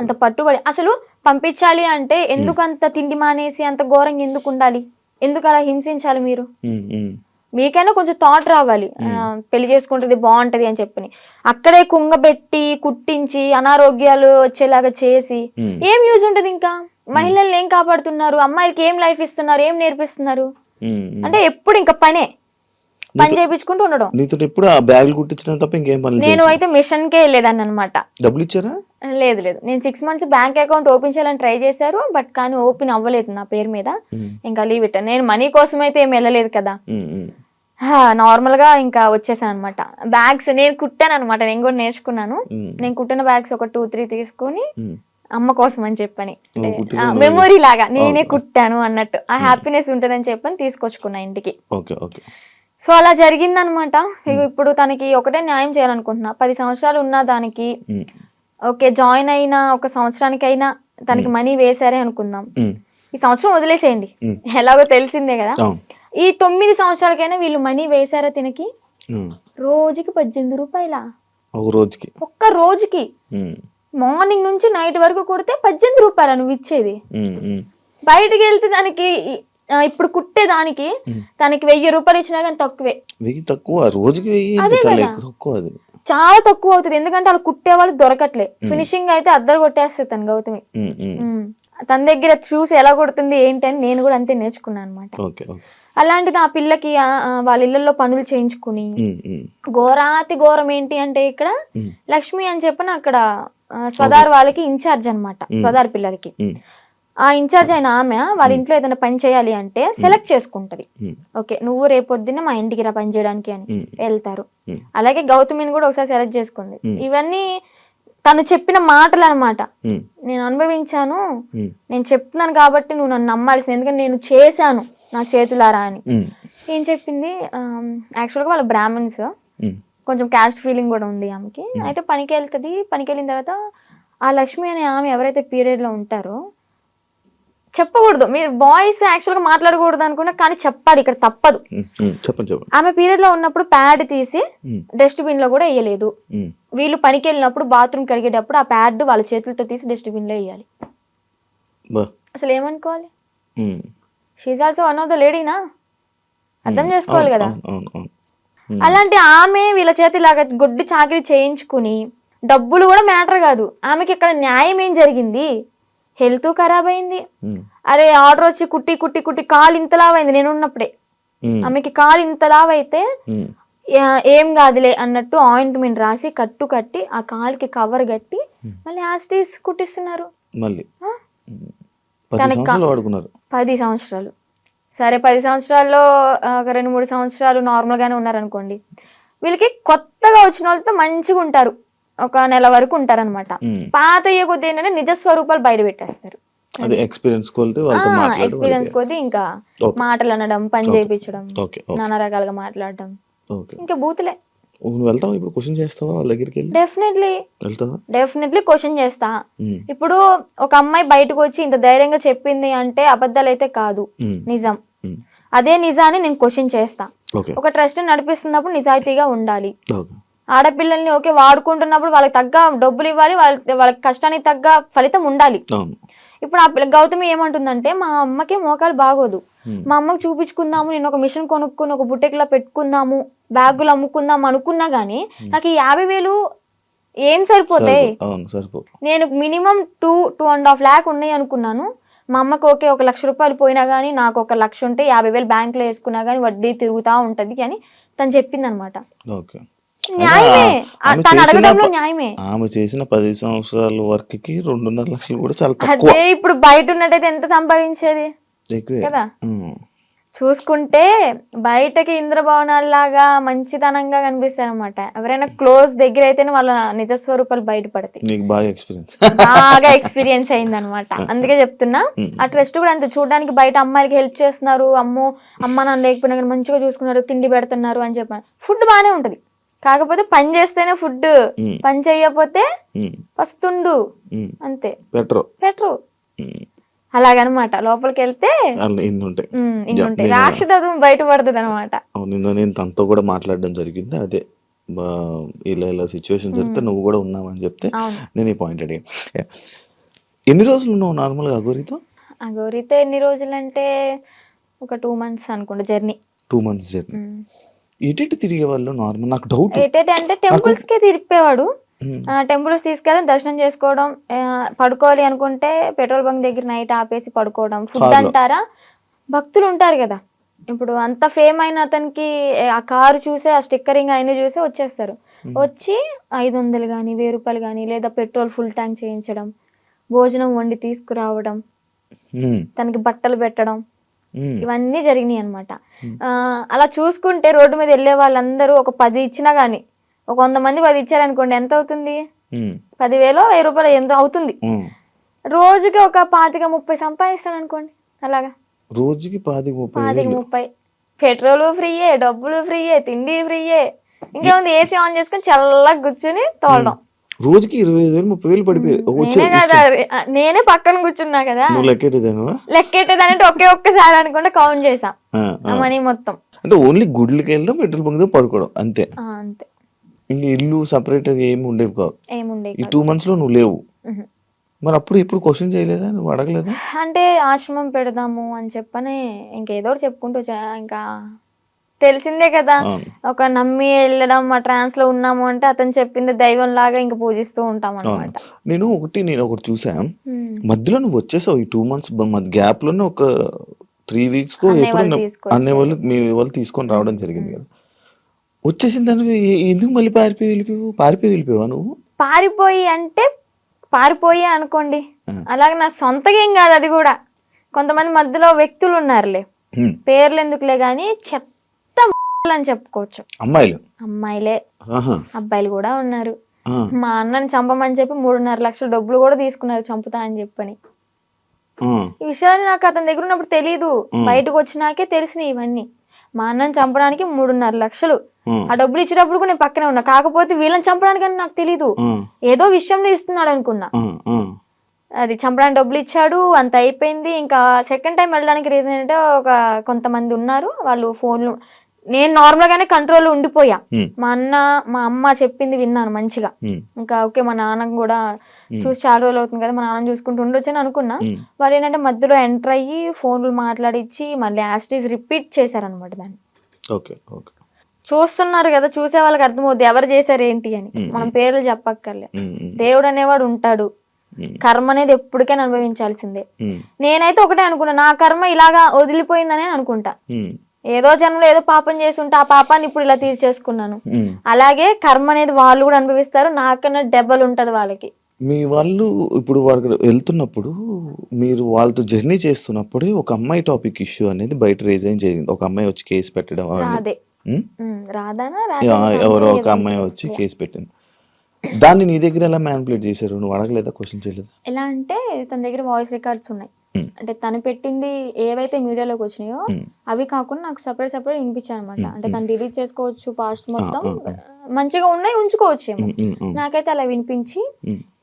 అంత పట్టుబడి అసలు పంపించాలి అంటే ఎందుకు అంత తిండి మానేసి అంత ఘోరంగా ఎందుకు ఉండాలి, ఎందుకు అలా హింసించాలి? మీరు మీకైనా కొంచెం థాట్ రావాలి, పెళ్లి చేసుకుంటుంది బాగుంటది అని చెప్పని. అక్కడే కుంగబెట్టి కుట్టించి అనారోగ్యాలు వచ్చేలాగా చేసి ఏం యూజ్ ఉంటది? ఇంకా మహిళల్ని ఏం కాపాడుతున్నారు? అమ్మాయిలకి ఏం లైఫ్ ఇస్తున్నారు? ఏం నేర్పిస్తున్నారు? అంటే ఎప్పుడు ఇంకా పని చేయించుకుంటూ ఉండడం. నేను అయితే మిషన్ కే వెళ్ళేదాన్ని అనమాట. డబ్బులు ఇచ్చారా? లేదు, నేను 6 months బ్యాంక్ అకౌంట్ ఓపెన్ చేయాలని ట్రై చేశారు, బట్ కానీ ఓపెన్ అవ్వలేదు నా పేరు మీద. ఇంకా లీవ్ ఇట్. నేను మనీ కోసం అయితే ఏం వెళ్ళలేదు కదా, నార్మల్ గా ఇంకా వచ్చేసాను అనమాట. బ్యాగ్స్ నేను కుట్టాను అనమాట, నేను కూడా నేర్చుకున్నాను. నేను కుట్టిన బ్యాగ్స్ ఒక 2-3 తీసుకొని అమ్మ కోసం అని చెప్పని, మెమొరీ లాగా నేనే కుట్టాను అన్నట్టు ఆ హ్యాపీనెస్ ఉంటుందని చెప్పని తీసుకొచ్చుకున్నా ఇంటికి. సో అలా జరిగిందనమాట. ఇప్పుడు తనకి ఒకటే న్యాయం చేయాలనుకుంటున్నా. 10 సంవత్సరాలు ఉన్న దానికి ఓకే జాయిన్ అయిన 1 సంవత్సరానికైనా తనకి మనీ వేసారే అనుకుందాం, ఈ సంవత్సరం వదిలేసేయండి, ఎలాగో తెలిసిందే కదా. ఈ 9 సంవత్సరాలకైనా వీళ్ళు మనీ వేసారా తినకి? రోజుకి 18 రూపాయల, ఒక్క రోజుకి. మార్నింగ్ నుంచి నైట్ వరకు కొడితే 18 రూపాయల నువ్వు ఇచ్చేది. బయటకు వెళ్తే దానికి ఇప్పుడు కుట్టే దానికి తనకి 1000 రూపాయలు ఇచ్చినా కానీ తక్కువే. చాలా తక్కువ అవుతుంది, ఎందుకంటే వాళ్ళు కుట్టే వాళ్ళు దొరకట్లే. ఫినిషింగ్ అయితే అద్దరు కొట్టేస్తుంది తను గౌతమి. తన దగ్గర చూసి ఎలా కొడుతుంది ఏంటి అని నేను కూడా అంతే నేర్చుకున్నాను అనమాట. అలాంటిది ఆ పిల్లకి వాళ్ళ ఇళ్లలో పనులు చేయించుకుని, ఘోరాతి ఘోరం ఏంటి అంటే ఇక్కడ లక్ష్మి అని చెప్పిన అక్కడ స్వదార్ వాళ్ళకి ఇన్ఛార్జ్ అనమాట, స్వదార్ పిల్లలకి. ఆ ఇన్ఛార్జ్ అయిన ఆమె వాళ్ళ ఇంట్లో ఏదైనా పని చేయాలి అంటే సెలెక్ట్ చేసుకుంటది. ఓకే నువ్వు రేపొద్దున్న మా ఇంటికి రా పని చేయడానికి అని వెళ్తారు. అలాగే గౌతమిని కూడా ఒకసారి సెలెక్ట్ చేసుకుంది. ఇవన్నీ తను చెప్పిన మాటలు అనమాట. నేను అనుభవించాను, నేను చెప్తున్నాను కాబట్టి నువ్వు నన్ను నమ్మాల్సింది, ఎందుకంటే నేను చేశాను నా చేతులారా అని. ఏం చెప్పింది, యాక్చువల్గా వాళ్ళ బ్రాహ్మణ్స్, కొంచెం క్యాస్ట్ ఫీలింగ్ కూడా ఉంది ఆమెకి. అయితే పనికి వెళ్తుంది. పనికి వెళ్ళిన తర్వాత ఆ లక్ష్మి అనే ఆమె ఎవరైతే పీరియడ్లో ఉంటారో, చెప్పకూడదు, మీరు బాయ్స్ యాక్చువల్గా మాట్లాడకూడదు అనుకున్నా, కానీ చెప్పాలి, ఇక్కడ తప్పదు. ఆమె పీరియడ్ లో ఉన్నప్పుడు ప్యాడ్ తీసి డస్ట్బిన్ లో కూడా వేయలేదు. వీళ్ళు పనికి వెళ్ళినప్పుడు బాత్రూమ్ కడిగేటప్పుడు ఆ ప్యాడ్ వాళ్ళ చేతులతో తీసి డస్ట్బిన్ లో వేయాలి. అసలు ఏమనుకోవాలి? She's also one of the లేడీనా, అర్థం చేసుకోవాలి కదా. అలాంటి ఆమె వీళ్ళ చేతి ఇలాగ గొడ్డు చాకరీ చేయించుకుని, డబ్బులు కూడా మ్యాటర్ కాదు, ఆమెకి ఇక్కడ న్యాయం ఏం జరిగింది? హెల్త్ ఖరాబ్ అయింది. అరే ఆర్డర్ వచ్చి కుట్టి కుట్టి కుట్టి కాలు ఇంతలావైంది. నేను ఉన్నప్పుడే ఆమెకి కాలు ఇంతలావైతే ఏం కాదులే అన్నట్టు ఆయింట్మెంట్ రాసి కట్టి ఆ కాలుకి కవర్ కట్టి మళ్ళీ యాస్టీస్ కుట్టిస్తున్నారు. 10 సంవత్సరాలు. సరే 10 సంవత్సరాల్లో ఒక 2-3 సంవత్సరాలు నార్మల్ గానే ఉన్నారనుకోండి. వీళ్ళకి కొత్తగా వచ్చిన వాళ్ళతో మంచిగా ఉంటారు, ఒక నెల వరకు ఉంటారనమాట. పాత అయ్యే కొద్ది ఏంటంటే నిజ స్వరూపాలు బయట పెట్టేస్తారు. ఎక్స్పీరియన్స్ కొద్ది ఇంకా మాటలు అనడం, పని చేయించడం, నానా రకాలుగా మాట్లాడడం, ఇంకా బూతులే. డెఫినెట్లీ క్వశ్చన్ చేస్తా. ఇప్పుడు ఒక అమ్మాయి బయటకు వచ్చి ఇంత ధైర్యంగా చెప్పింది అంటే అబద్ధాలు అయితే కాదు, నిజం. అదే నిజాన్ని నేను క్వశ్చన్ చేస్తా. ఒక ట్రస్ట్ నడిపిస్తున్నప్పుడు నిజాయితీగా ఉండాలి. ఆడపిల్లల్ని ఓకే వాడుకుంటున్నప్పుడు వాళ్ళకి తగ్గ డబ్బులు ఇవ్వాలి, వాళ్ళకి కష్టానికి తగ్గ ఫలితం ఉండాలి. ఇప్పుడు ఆ గౌతమి ఏమంటుందంటే, మా అమ్మకి మోకాలు బాగోదు, మా అమ్మకి చూపించుకుందాము, నేను ఒక మిషన్ కొనుక్కుని ఒక బుట్టెక్లా పెట్టుకుందాము, బ్యాగులు అమ్ముకుందాం అనుకున్నా గానీ నాకు ఈ 50,000 ఏం సరిపోతాయి? నేను మినిమం 2.5 lakh ఉన్నాయి అనుకున్నాను, మా అమ్మకి ఓకే 1,00,000 రూపాయలు పోయినా కానీ నాకు 1,00,000 ఉంటే 50,000 బ్యాంకులో వేసుకున్నా కానీ వడ్డీ తిరుగుతూ ఉంటుంది అని తను చెప్పింది అనమాట. ఓకే. న్యాయమే, ఆమె తను చేసిన అడగడంలో న్యాయమే. ఆమె చేసిన 10 సంవత్సరాల వర్క్కి 2.5 లక్షలు కూడా చాలా తక్కువ. అదే ఇప్పుడు బయట ఉన్నట్టయితే ఎంత సంపాదించేది ఎక్కువే కదా. చూసుకుంటే బయటకి ఇంద్రభవనాల్లాగా మంచితనంగా కనిపిస్తారు అనమాట. ఎవరైనా క్లోజ్ దగ్గర అయితేనే వాళ్ళ నిజస్వరూపాలు బయటపడతాయి. నీకు బాగా ఎక్స్పీరియన్స్ బాగా ఎక్స్పీరియన్స్ అయింది అనమాట. అందుకే చెప్తున్నా. ఆ ట్రస్ట్ కూడా అంత చూడడానికి బయట అమ్మాయిలకి హెల్ప్ చేస్తున్నారు, అమ్మ నాన్న లేకపోయినా కానీ మంచిగా చూసుకున్నారు, తిండి పెడుతున్నారు అని చెప్పాను. ఫుడ్ బాగానే ఉంటది, కాకపోతే పని చేస్తేనే ఫుడ్, పని చేయకపోతే పస్తుండు అంతే, పెట్రో అలాగనమాట. లోపలికి వెళ్తే ఇన్ని ఉంటాయి, రాక్షసత్వం బయటపడుతుంది అనమాట. నేను తనతో కూడా మాట్లాడడం జరిగింది. అదే ఇలా సిచ్యువేషన్ జరిగితే నువ్వు కూడా ఉన్నావని చెప్తే నేను ఈ పాయింట్ అడిగా. ఎన్ని రోజులు ఉన్నావు నార్మల్గా అఘోరితో? ఎన్ని రోజులు అంటే ఒక 2 months అనుకుంటా జర్నీ. 2 months journey. ఎటు తిరిగే వాళ్ళు నార్మల్? నాకు డౌట్, ఎటైతే అంటే టెంపుల్స్ కే తిరిపేవాడు. టెంపుల్స్ తీసుకెళ్ళి దర్శనం చేసుకోవడం, పడుకోవాలి అనుకుంటే పెట్రోల్ బంక్ దగ్గర నైట్ ఆపేసి పడుకోవడం. ఫుడ్ అంటారా, భక్తులు ఉంటారు కదా, ఇప్పుడు అంత ఫేమ్ అయిన అతనికి ఆ కారు చూసే, ఆ స్టిక్కరింగ్ అయిన చూసే వచ్చేస్తారు. వచ్చి 500 కానీ 1000 రూపాయలు కానీ, లేదా పెట్రోల్ ఫుల్ ట్యాంక్ చేయించడం, భోజనం వండి తీసుకురావడం, తనకి బట్టలు పెట్టడం, ఇవన్నీ జరిగినాయి అనమాట. అలా చూసుకుంటే రోడ్డు మీద వెళ్ళే వాళ్ళందరూ ఒక 10 ఇచ్చినా గానీ, ఒక 100 మంది 10 ఇచ్చారనుకోండి, ఎంత అవుతుంది? 10,000 1000 రూపాయలు ఎంత అవుతుంది? రోజుకి ఒక 25-30 సంపాదిస్తాడు అనుకోండి. అలాగా రోజుకి 25-30. పెట్రోల్ ఫ్రీయే, డబ్బులు ఫ్రీయే, తిండి ఫ్రీయే, ఇంకేముంది ఏసీ ఆన్ చేసుకొని చల్లగా కూర్చుని తోలడం. రోజుకి 25,000-30,000 పడిపోయి నేనే పక్కన కూర్చున్నా కదా, లెక్కెట్టేదానంటే ఒక్కసారి అనుకుంటే కౌంట్ చేసా మనీ మొత్తం. అంటే ఓన్లీ గుడ్లకి వెళ్ళడం, పెట్రోల్ బంక్ దగ్గర పడుకోవడం అంతే. ఇంక ఇల్లు సపరేట్ ఏమి ఉండేవి కావు. ఈ 2 months లో నువ్వు లేవు. మరి అప్పుడు ఎప్పుడు క్వశ్చన్ చేయలేదా, నువ్వు అడగలేదా? అంటే ఆశ్రమం పెడదాము అని చెప్పని ఇంకేదో చెప్పుకుంటూ వచ్చా. ఇంకా తెలిసిందే కదా, ఒక నమ్మి వెళ్ళడం, మా ట్రాన్స్ లో ఉన్నాము అంటే అతను చెప్పింది దైవం లాగా ఇంకా పూజిస్తూ ఉంటాం అనమాట. నేను ఒకటి చూసా, మధ్యలో నువ్వు వచ్చేసావు. ఈ 2 months గ్యాప్ లోనే ఒక 3 weeks కో అనే వాళ్ళు తీసుకొని రావడం జరిగింది కదా. వచ్చేసిన దాన్ని ఎందుకు మళ్ళీ పారిపోయి వెళ్ళిపోయావా నువ్వు? పారిపోయి అనుకోండి, అలాగే నా సొంతగా ఏం కాదు. అది కూడా కొంతమంది మధ్యలో వ్యక్తులు ఉన్నారులే, పేర్లు ఎందుకులే గాని చెత్త అని చెప్పుకోవచ్చు. అమ్మాయిలే, అబ్బాయిలు కూడా ఉన్నారు. మా అన్నని చంపమని చెప్పి 3.5 లక్షల డబ్బులు కూడా తీసుకున్నారు, చంపుతా అని చెప్పని. ఈ విషయాన్ని నాకు అతని దగ్గర ఉన్నప్పుడు తెలీదు, బయటకు వచ్చినాకే తెలిసినాయి ఇవన్నీ. మా అన్నని చంపడానికి 3.5 లక్షలు, ఆ డబ్బులు ఇచ్చేటప్పుడు కూడా నేను పక్కనే ఉన్నా. కాకపోతే వీళ్ళని చంపడానికి అని నాకు తెలీదు, ఏదో విషయంలో ఇస్తున్నాడు అనుకున్నా. అది చంపడానికి డబ్బులు ఇచ్చాడు, అంత అయిపోయింది. ఇంకా సెకండ్ టైం వెళ్ళడానికి రీజన్ ఏంటంటే, కొంతమంది ఉన్నారు వాళ్ళు ఫోన్లు, నేను నార్మల్ గానే కంట్రోల్ ఉండిపోయా. మా అమ్మ చెప్పింది విన్నాను మంచిగా. ఇంకా ఓకే, మా నాన్న కూడా చూసి చాలా రోజులు అవుతుంది కదా, మా నాన్న చూసుకుంటూ ఉండొచ్చు అని అనుకున్నా. వాళ్ళు ఏంటంటే మధ్యలో ఎంటర్ అయ్యి ఫోన్లు మాట్లాడిచ్చి మళ్ళీ యాస్టీస్ రిపీట్ చేశారనమాట దాన్ని. చూస్తున్నారు కదా, చూసే వాళ్ళకి అర్థమవుద్ది ఎవరు చేశారు ఏంటి అని. మనం పేర్లు చెప్పక్కర్లే. దేవుడు అనేవాడు ఉంటాడు, కర్మ అనేది ఎప్పటికైనా అనుభవించాల్సిందే. నేనైతే ఒకటే అనుకున్నా, నా కర్మ ఇలాగా వదిలిపోయిందనే అనుకుంటా. ఏదో జన్మలో ఏదో పాపం చేసి ఉంటే ఆ పాపాన్ని ఇప్పుడు ఇలా తీర్చేసుకున్నాను. అలాగే కర్మ అనేది వాళ్ళు కూడా అనుభవిస్తారు, నాకన్నా డబల్ ఉంటది వాళ్ళకి. మీ వాళ్ళు ఇప్పుడు వాళ్ళకి వెళ్తున్నప్పుడు, మీరు వాళ్ళతో జర్నీ చేస్తున్నప్పుడు ఒక అమ్మాయి టాపిక్ ఇష్యూ అనేది బయట రేజ్ జరిగింది. ఒక అమ్మాయి వచ్చి కేసు పెట్టడం, ఎవరో ఒక అమ్మాయి వచ్చి కేసు పెట్టింది. దాన్ని నీ దగ్గర ఎలా మ్యానిపులేట్ చేశారు? నువ్వు అడగలేదా, క్వశ్చన్ చేయలేదా? ఎలా అంటే తన దగ్గర వాయిస్ రికార్డ్స్ ఉన్నాయి. అంటే తను పెట్టింది ఏవైతే మీడియాలోకి వచ్చినాయో అవి కాకుండా నాకు సపరేట్ వినిపించాయి అనమాట. అంటే తను డిలీట్ చేసుకోవచ్చు, పాస్ట్ మొత్తం మంచిగా ఉన్నాయి ఉంచుకోవచ్చు ఏమో. నాకైతే అలా వినిపించి,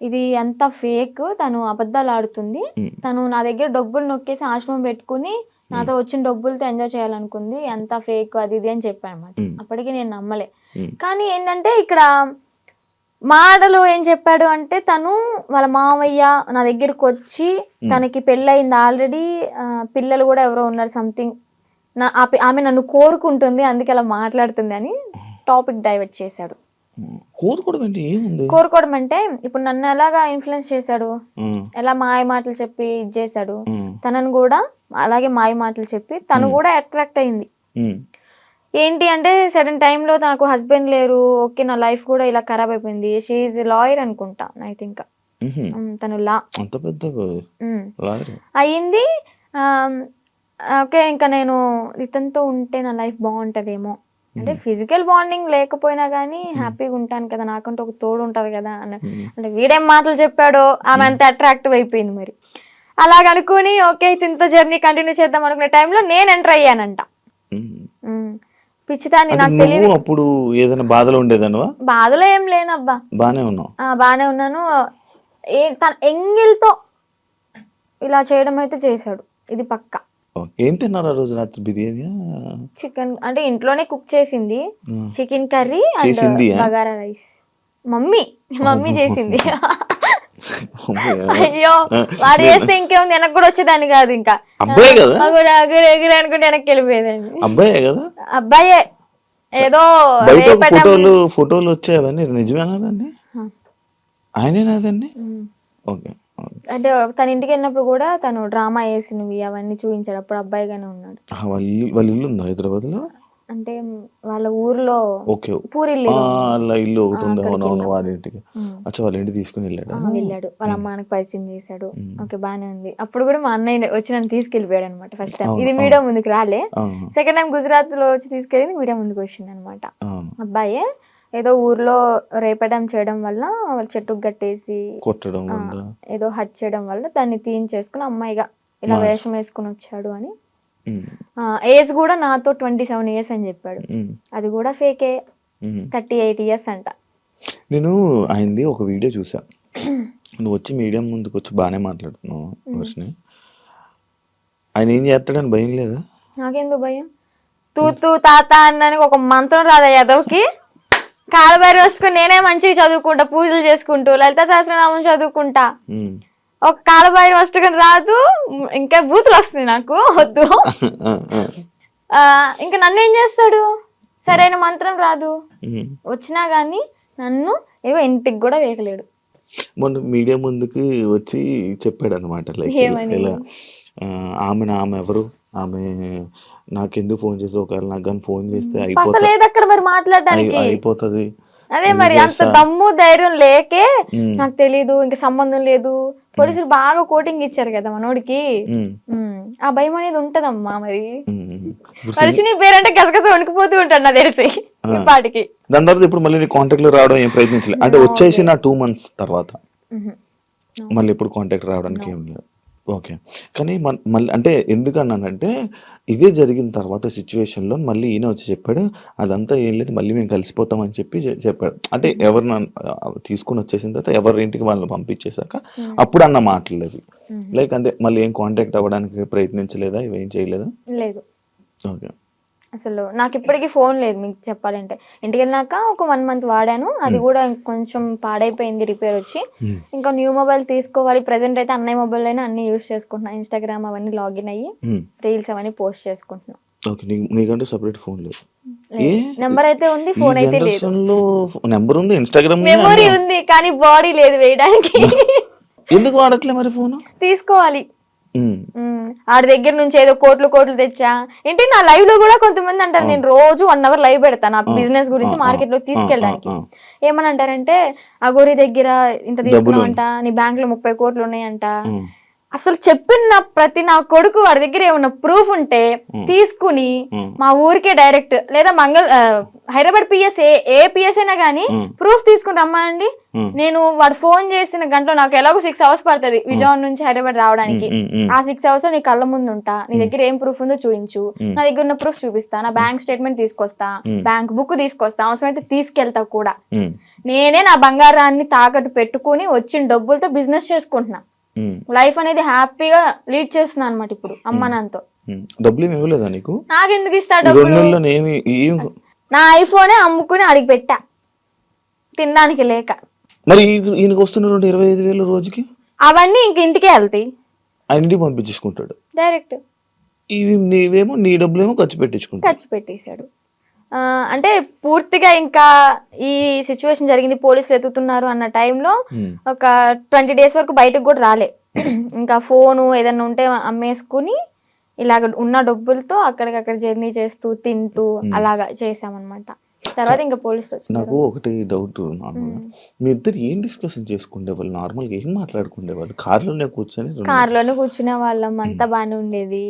ఇది అంత ఫేక్, తను అబద్ధాలు ఆడుతుంది, తను నా దగ్గర డబ్బులు నొక్కేసి ఆశ్రమం పెట్టుకుని నాతో వచ్చిన డబ్బులతో ఎంజాయ్ చేయాలనుకుంది, అంత ఫేక్ అది ఇది అని చెప్పాను అనమాట. అప్పటికి నేను నమ్మలే. కానీ ఏంటంటే ఇక్కడ మాటలు ఏం చెప్పాడు అంటే, తను వాళ్ళ మామయ్య నా దగ్గరకు వచ్చి తనకి పెళ్ళయింది ఆల్రెడీ, పిల్లలు కూడా ఎవరో ఉన్నారు సంథింగ్, ఆమె నన్ను కోరుకుంటుంది అందుకే అలా మాట్లాడుతుంది అని టాపిక్ డైవర్ట్ చేశాడు. కోరుకోవడం ఏంటి, ఏముంది? కోరుకోవడం అంటే ఇప్పుడు నన్ను ఎలాగా ఇన్ఫ్లుయెన్స్ చేశాడు, ఉమ్, ఎలా మాయ మాటలు చెప్పి ఇది చేశాడు, ఉమ్, తనను కూడా అలాగే మాయ మాటలు చెప్పి తను కూడా అట్రాక్ట్ అయింది. ఉమ్, ఏంటి అంటే సడన్ టైంలో నాకు హస్బెండ్ లేరు, ఓకే నా లైఫ్ కూడా ఇలా ఖరాబ్ అయిపోయింది. షీఈ్ లాయర్ అనుకుంటా ఐ థింక్. ఉహుం. తను లా అంత పెద్ద లాయర్. అయ్యింది. ఓకే ఇంకా నేను ఇతనితో ఉంటే నా లైఫ్ బాగుంటుందేమో అంటే ఫిజికల్ బాండింగ్ లేకపోయినా కానీ హ్యాపీగా ఉంటాను కదా, నాకంటే ఒక తోడు ఉంటుంది కదా అంటే వీడేం మాటలు చెప్పాడో ఆమె అంత అట్రాక్టివ్ అయిపోయింది. మరి అలాగనుకుని ఓకే ఇతనితో జర్నీ కంటిన్యూ చేద్దాం అనుకునే టైంలో నేను ఎంటర్ అయ్యానంట. పిచ్చిదాన్ని, నాకు తెలియదు. అప్పుడు ఏదైనా బాధలో ఉండేదానివా? బాధలో ఏం లేనబ్బా, బానే ఉన్నావు. బాగానే ఉన్నాను. తన ఎంగిల్తో ఇలా చేయడం అయితే చేశాడు, ఇది పక్కా. ఏం తిన్నారు ఆ రోజు రాత్రి? బిర్యానీ, చికెన్ అంటే ఇంట్లోనే కుక్ చేసింది, చికెన్ కర్రీ చేసింది, అండ్ బగారా రైస్. మమ్మీ చేసింది. అయ్యో వాడు చేస్తే ఇంకేముంది, వెనక్కి కూడా వచ్చేదాన్ని కాదు. ఇంకా అబ్బాయి కదా, ఎగురు అనుకుంటే వెనక్కి వెళ్ళిపోయేదాన్ని. అబ్బాయే కదా, అబ్బాయే. ఏదో ఫోటోలు వచ్చాయి, అవన్నీ నిజమేనా? దాన్ని ఆయనేనా దాన్ని? ఓకే. అంటే తన ఇంటికి వెళ్ళినప్పుడు కూడా తను డ్రామా వేసినవి అవన్నీ చూపించాడు. అప్పుడు అబ్బాయిగానే ఉన్నాడు. వాళ్ళ ఇల్లు ఉందా హైదరాబాద్ లో? అంటే వాళ్ళ ఊర్లో పూరిల్లు ఇల్లు ఒకటి ఉంది. అవునవును, వాళ్ళ ఇంటికి. అచ్చా, వాళ్ళ ఇంటికి తీసుకుని వెళ్ళాడు. వాళ్ళ అమ్మ నాన్నకి పరిచయం చేశాడు. ఓకే బానే ఉంది. అప్పుడు కూడా మా అన్నయ్య వచ్చి నన్ను తీసుకెళ్ళిపోయాడు అనమాట. ఫస్ట్ టైం ఇది మీడియా ముందుకు రాలే, సెకండ్ టైం గుజరాత్ లో వచ్చి తీసుకెళ్ళి మీడియా ముందుకు వచ్చింది అనమాట. అబ్బాయే ఏదో ఊర్లో రేపడం చేయడం వల్ల వాళ్ళ చెట్టుకు కట్టేసి కొట్టడం, ఏదో హట్ చేయడం వల్ల దాన్ని తీయించేసుకుని అమ్మాయిగా ఇలా వేషం వేసుకుని వచ్చాడు అని. ఏజ్ కూడా నాతో 27 years అని చెప్పాడు. అది కూడా ఫేకే, 38 years అంట. నేను ఆయనది ఒక వీడియో చూసా, నువ్వు వచ్చి మీడియా ముందుకు వచ్చి బాగానే మాట్లాడుతున్నావు వర్షిని. ఆయన ఏం చేస్తాడని భయం లేదా? నాకెందుకు భయం? తూ తాత అన్నానికి ఒక మంత్రం రాదా యాదవ్కి? కాలబారి వస్తుకుని నేనే మంచిగా చదువుకుంటా, పూజలు చేసుకుంటూ లలిత సహస్రనామం చదువుకుంటా. ఒక కాలబారి వస్తుకుని రాదు, ఇంకా బూతులు వస్తుంది నాకు, వద్దు. ఇంకా నన్ను ఏం చేస్తాడు? సరైన మంత్రం రాదు, వచ్చినా గానీ నన్ను ఏదో ఇంటికి కూడా వేయలేడు. మొన్న మీడియా ముందుకి వచ్చి చెప్పాడు అనమాట, లైక్ ఆమె ఎవరు, ఆమె నాకెందుకు ఫోన్ చేసి, ఒకవేళ నాకు కానీ ఫోన్ చేస్తే అయిపోతుంది. అదే మరి అంత దమ్ము ధైర్యం లేకే నాకు తెలీదు, ఇంకా సంబంధం లేదు. పోలీసులు బాగా కోటింగ్ ఇచ్చారు కదా మనోడికి, ఆ భయం అనేది ఉంటదమ్మా. మరి వర్షిని పేరంటే గసగస వణికిపోతూ ఉంటాడు నాకు తెలిసి ఇప్పటికి. దాని తర్వాత ఇప్పుడు మళ్ళీ కాంటాక్ట్ లో రావడం ఏం ప్రయత్నించలేదు అంటే? వచ్చేసి నా 2 months తర్వాత మళ్ళీ ఇప్పుడు కాంటాక్ట్ రావడానికి ఏం లేదు. ఓకే. కానీ మళ్ళీ అంటే ఎందుకన్నానంటే, ఇదే జరిగిన తర్వాత సిచ్యువేషన్లో మళ్ళీ ఈయన వచ్చి చెప్పాడు, అదంతా ఏం లేదు, మళ్ళీ మేము కలిసిపోతామని చెప్పాడు. అంటే ఎవరిని తీసుకుని వచ్చేసిన తర్వాత ఎవరి ఇంటికి వాళ్ళని పంపించేశాక అప్పుడు అన్న మాటలేదు. లైక్ అంతే, మళ్ళీ ఏం కాంటాక్ట్ అవ్వడానికి ప్రయత్నించలేదా, ఇవేం చేయలేదా? లేదు. ఓకే. అసలు నాకు ఇప్పటికీ ఫోన్ లేదు మీకు చెప్పాలంటే. ఇంటికి వెళ్ళినాక ఒక 1 month వాడాను, అది కూడా కొంచెం పాడైపోయింది, రిపేర్ వచ్చి. ఇంకా న్యూ మొబైల్ తీసుకోవాలి. ప్రెసెంట్ అయితే అన్నయ్య మొబైల్ అయినా అన్ని యూస్ చేసుకుంటున్నా, ఇన్స్టాగ్రామ్ అవన్నీ లాగిన్ అయ్యి రీల్స్ అవన్నీ పోస్ట్ చేసుకుంటున్నా. నీకంటే సెపరేట్ ఫోన్ లేదు? నెంబర్ అయితే ఉంది, ఫోన్ అయితే లేదు. నెంబర్ ఉంది, ఇన్స్టాగ్రామ్ మెమొరీ ఉంది, కానీ బాడీ లేదు వేయడానికి. ఎందుకు వాడట్లే మరి ఫోన్? తీసుకోవాలి. ఆడి దగ్గర నుంచి ఏదో కోట్లు తెచ్చా ఏంటి. నా లైవ్ లో కూడా కొంతమంది అంటారు, నేను రోజు 1 hour లైవ్ పెడతా నా బిజినెస్ గురించి మార్కెట్ లో తీసుకెళ్ళడానికి. ఏమని అంటారంటే, అగోరి దగ్గర ఇంత తీసుకున్నావంట, నీ బ్యాంక్ లో 30 crores ఉన్నాయంట. అసలు చెప్పిన ప్రతి నా కొడుకు వాడి దగ్గర ఏమన్నా ప్రూఫ్ ఉంటే తీసుకుని మా ఊరికే డైరెక్ట్, లేదా హైదరాబాద్ పిఎస్ ఏ పిఎస్ అయినా కానీ ప్రూఫ్ తీసుకుని రమ్మండి. నేను వాడు ఫోన్ చేసిన గంటలో నాకు ఎలాగో 6 hours పడుతుంది విజయవాడ నుంచి హైదరాబాద్ రావడానికి. ఆ 6 hours నీ కళ్ళ ముందు ఉంటా, నీ దగ్గర ఏం ప్రూఫ్ ఉందో చూపించు, నా దగ్గర ఉన్న ప్రూఫ్ చూపిస్తా, నా బ్యాంక్ స్టేట్మెంట్ తీసుకొస్తా, బ్యాంక్ బుక్ తీసుకొస్తా, అవసరమైతే తీసుకెళ్తా కూడా. నేనే నా బంగారాన్ని తాకట్టు పెట్టుకుని వచ్చిన డబ్బులతో బిజినెస్ చేసుకుంటున్నా. లైఫ్ అనేది హ్యాపీగా లీడ్ చేస్తున్నా అనమాట ఇప్పుడు అమ్మ నాన్నతో. డబ్బులు ఏమి ఇవ్వలేదా నీకు? నాకెందుకు ఇస్తా డబ్బులు? నా ఐఫోనే అమ్ముకుని అడిగి పెట్టా తినడానికి లేక. మరి ఈయనకు వస్తున్న 25,000 రోజుకి అవన్నీ ఇంక ఇంటికే వెళ్తాయి, ఇంటికి పంపించేసుకుంటాడు డైరెక్ట్. నీవేమో నీ డబ్బులేమో ఖర్చు పెట్టేశాడు. అంటే పూర్తిగా ఇంకా ఈ సిచ్యువేషన్ జరిగింది, పోలీసులు ఎత్తుతున్నారు అన్న టైంలో ఒక 20 days వరకు బయటకు కూడా రాలే. ఇంకా ఫోను ఏదన్నా ఉంటే అమ్మేసుకుని ఇలాగ ఉన్న డబ్బులతో అక్కడికక్కడ జర్నీ చేస్తూ తింటూ అలాగా చేసామన్నమాట. తర్వాత ఇంకా పోలీసులు వచ్చారు. నాకు ఒకటి డౌట్, నార్మల్గా మీ ఇద్దరు ఏం డిస్కషన్ చేసుకుంటే వాళ్ళు, నార్మల్గా ఏం మాట్లాడుకుంటే వాళ్ళు? కార్లోనే కూర్చునే వాళ్ళం, అంతా బాగానే ఉండేది.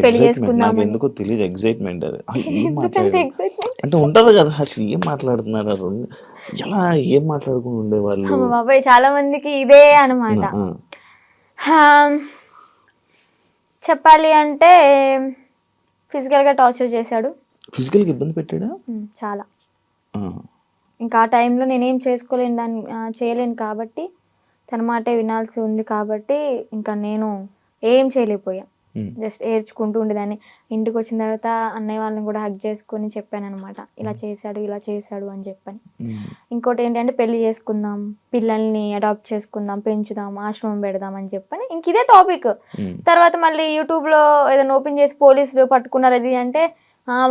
పెళ్లి చేసుకుందాం ఎందుకో తెలియదు, ఎగ్జైట్మెంట్ అది. ఏం అంటే ఉంటది కదా, అసలు ఏం మాట్లాడుతున్నారు, ఎలా ఏం మాట్లాడుకుని ఉండేవాళ్ళు? బాబాయ్ చాలా మందికి ఇదే అనమాట. చెప్పాలి అంటే ఫిజికల్గా టార్చర్ చేశాడు. ఫిజికల్గా ఇబ్బంది పెట్టాడా? చాలా. ఇంకా ఆ టైంలో నేనేం చేయలేను కాబట్టి, తన మాటే వినాల్సి ఉంది కాబట్టి ఇంకా నేను ఏం చేయలేకపోయా. జస్ట్ ఏడ్చుకుంటూ ఉండేదాన్ని. ఇంటికి వచ్చిన తర్వాత అన్నయ్య వాళ్ళని కూడా హగ్ చేసుకుని చెప్పాను అనమాట, ఇలా చేశాడు అని చెప్పని. ఇంకోటి ఏంటంటే పెళ్లి చేసుకుందాం, పిల్లల్ని అడాప్ట్ చేసుకుందాం, పెంచుదాం, ఆశ్రమం పెడదాం అని చెప్పని ఇంక ఇదే టాపిక్. తర్వాత మళ్ళీ యూట్యూబ్లో ఏదైనా ఓపెన్ చేసి పోలీసులు పట్టుకున్నారు అది అంటే,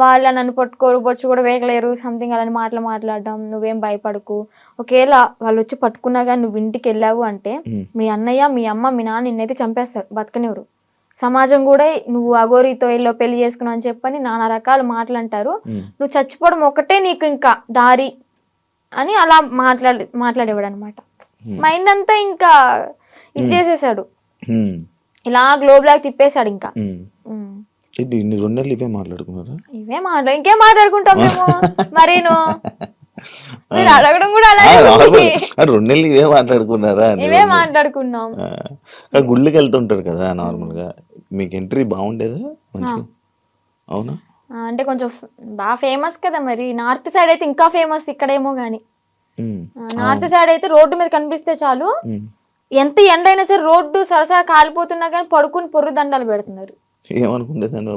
వాళ్ళ నన్ను పట్టుకోరు, బొచ్చు కూడా వేయలేరు, సంథింగ్ అలాంటి మాటలు మాట్లాడడం. నువ్వేం భయపడకు, ఒకవేళ వాళ్ళు వచ్చి పట్టుకున్నా కానీ నువ్వు ఇంటికి వెళ్ళావు అంటే మీ అన్నయ్య, మీ అమ్మ, మీ నాన్న నిన్నైతే చంపేస్తారు, బతకనివ్వరు. సమాజం కూడా నువ్వు అఘోరితో వెళ్ళో పెళ్లి చేసుకున్నావు అని చెప్పని నానా రకాల మాటలు అంటారు. నువ్వు చచ్చిపోవడం ఒకటే నీకు ఇంకా దారి అని అలా మాట్లాడేవాడు అనమాట. మైండ్ అంతా ఇంకా ఇది చేసేసాడు, ఇలా గ్లోబ్ లాగా తిప్పేశాడు. ఇంకా ఇవే మాట్లాడుకున్నారా? ఇంకేం మాట్లాడుకుంటాం మేము. మరీను మీరు అడగడం కూడా అలాగే, 2 నెలలు ఇవే మాట్లాడుకున్నారా? ఇవే మాట్లాడుకున్నాం. గుళ్ళకి వెళ్తుంటారు కదా నార్మల్ గా, మీకు ఎంట్రీ బాగుండేదా? అవునా? అంటే కొంచెం బాగా ఫేమస్ కదా, మరి నార్త్ సైడ్ అయితే ఇంకా ఫేమస్, ఇక్కడేమో గానీ నార్త్ సైడ్ అయితే రోడ్డు మీద కనిపిస్తే చాలు, ఎంత ఎండ అయినా సరే రోడ్డు సరసర కాలిపోతున్నా కానీ పడుకుని పొర్రు దండాలు పెడుతున్నారు. ఏమనుకుంటేదాన్ని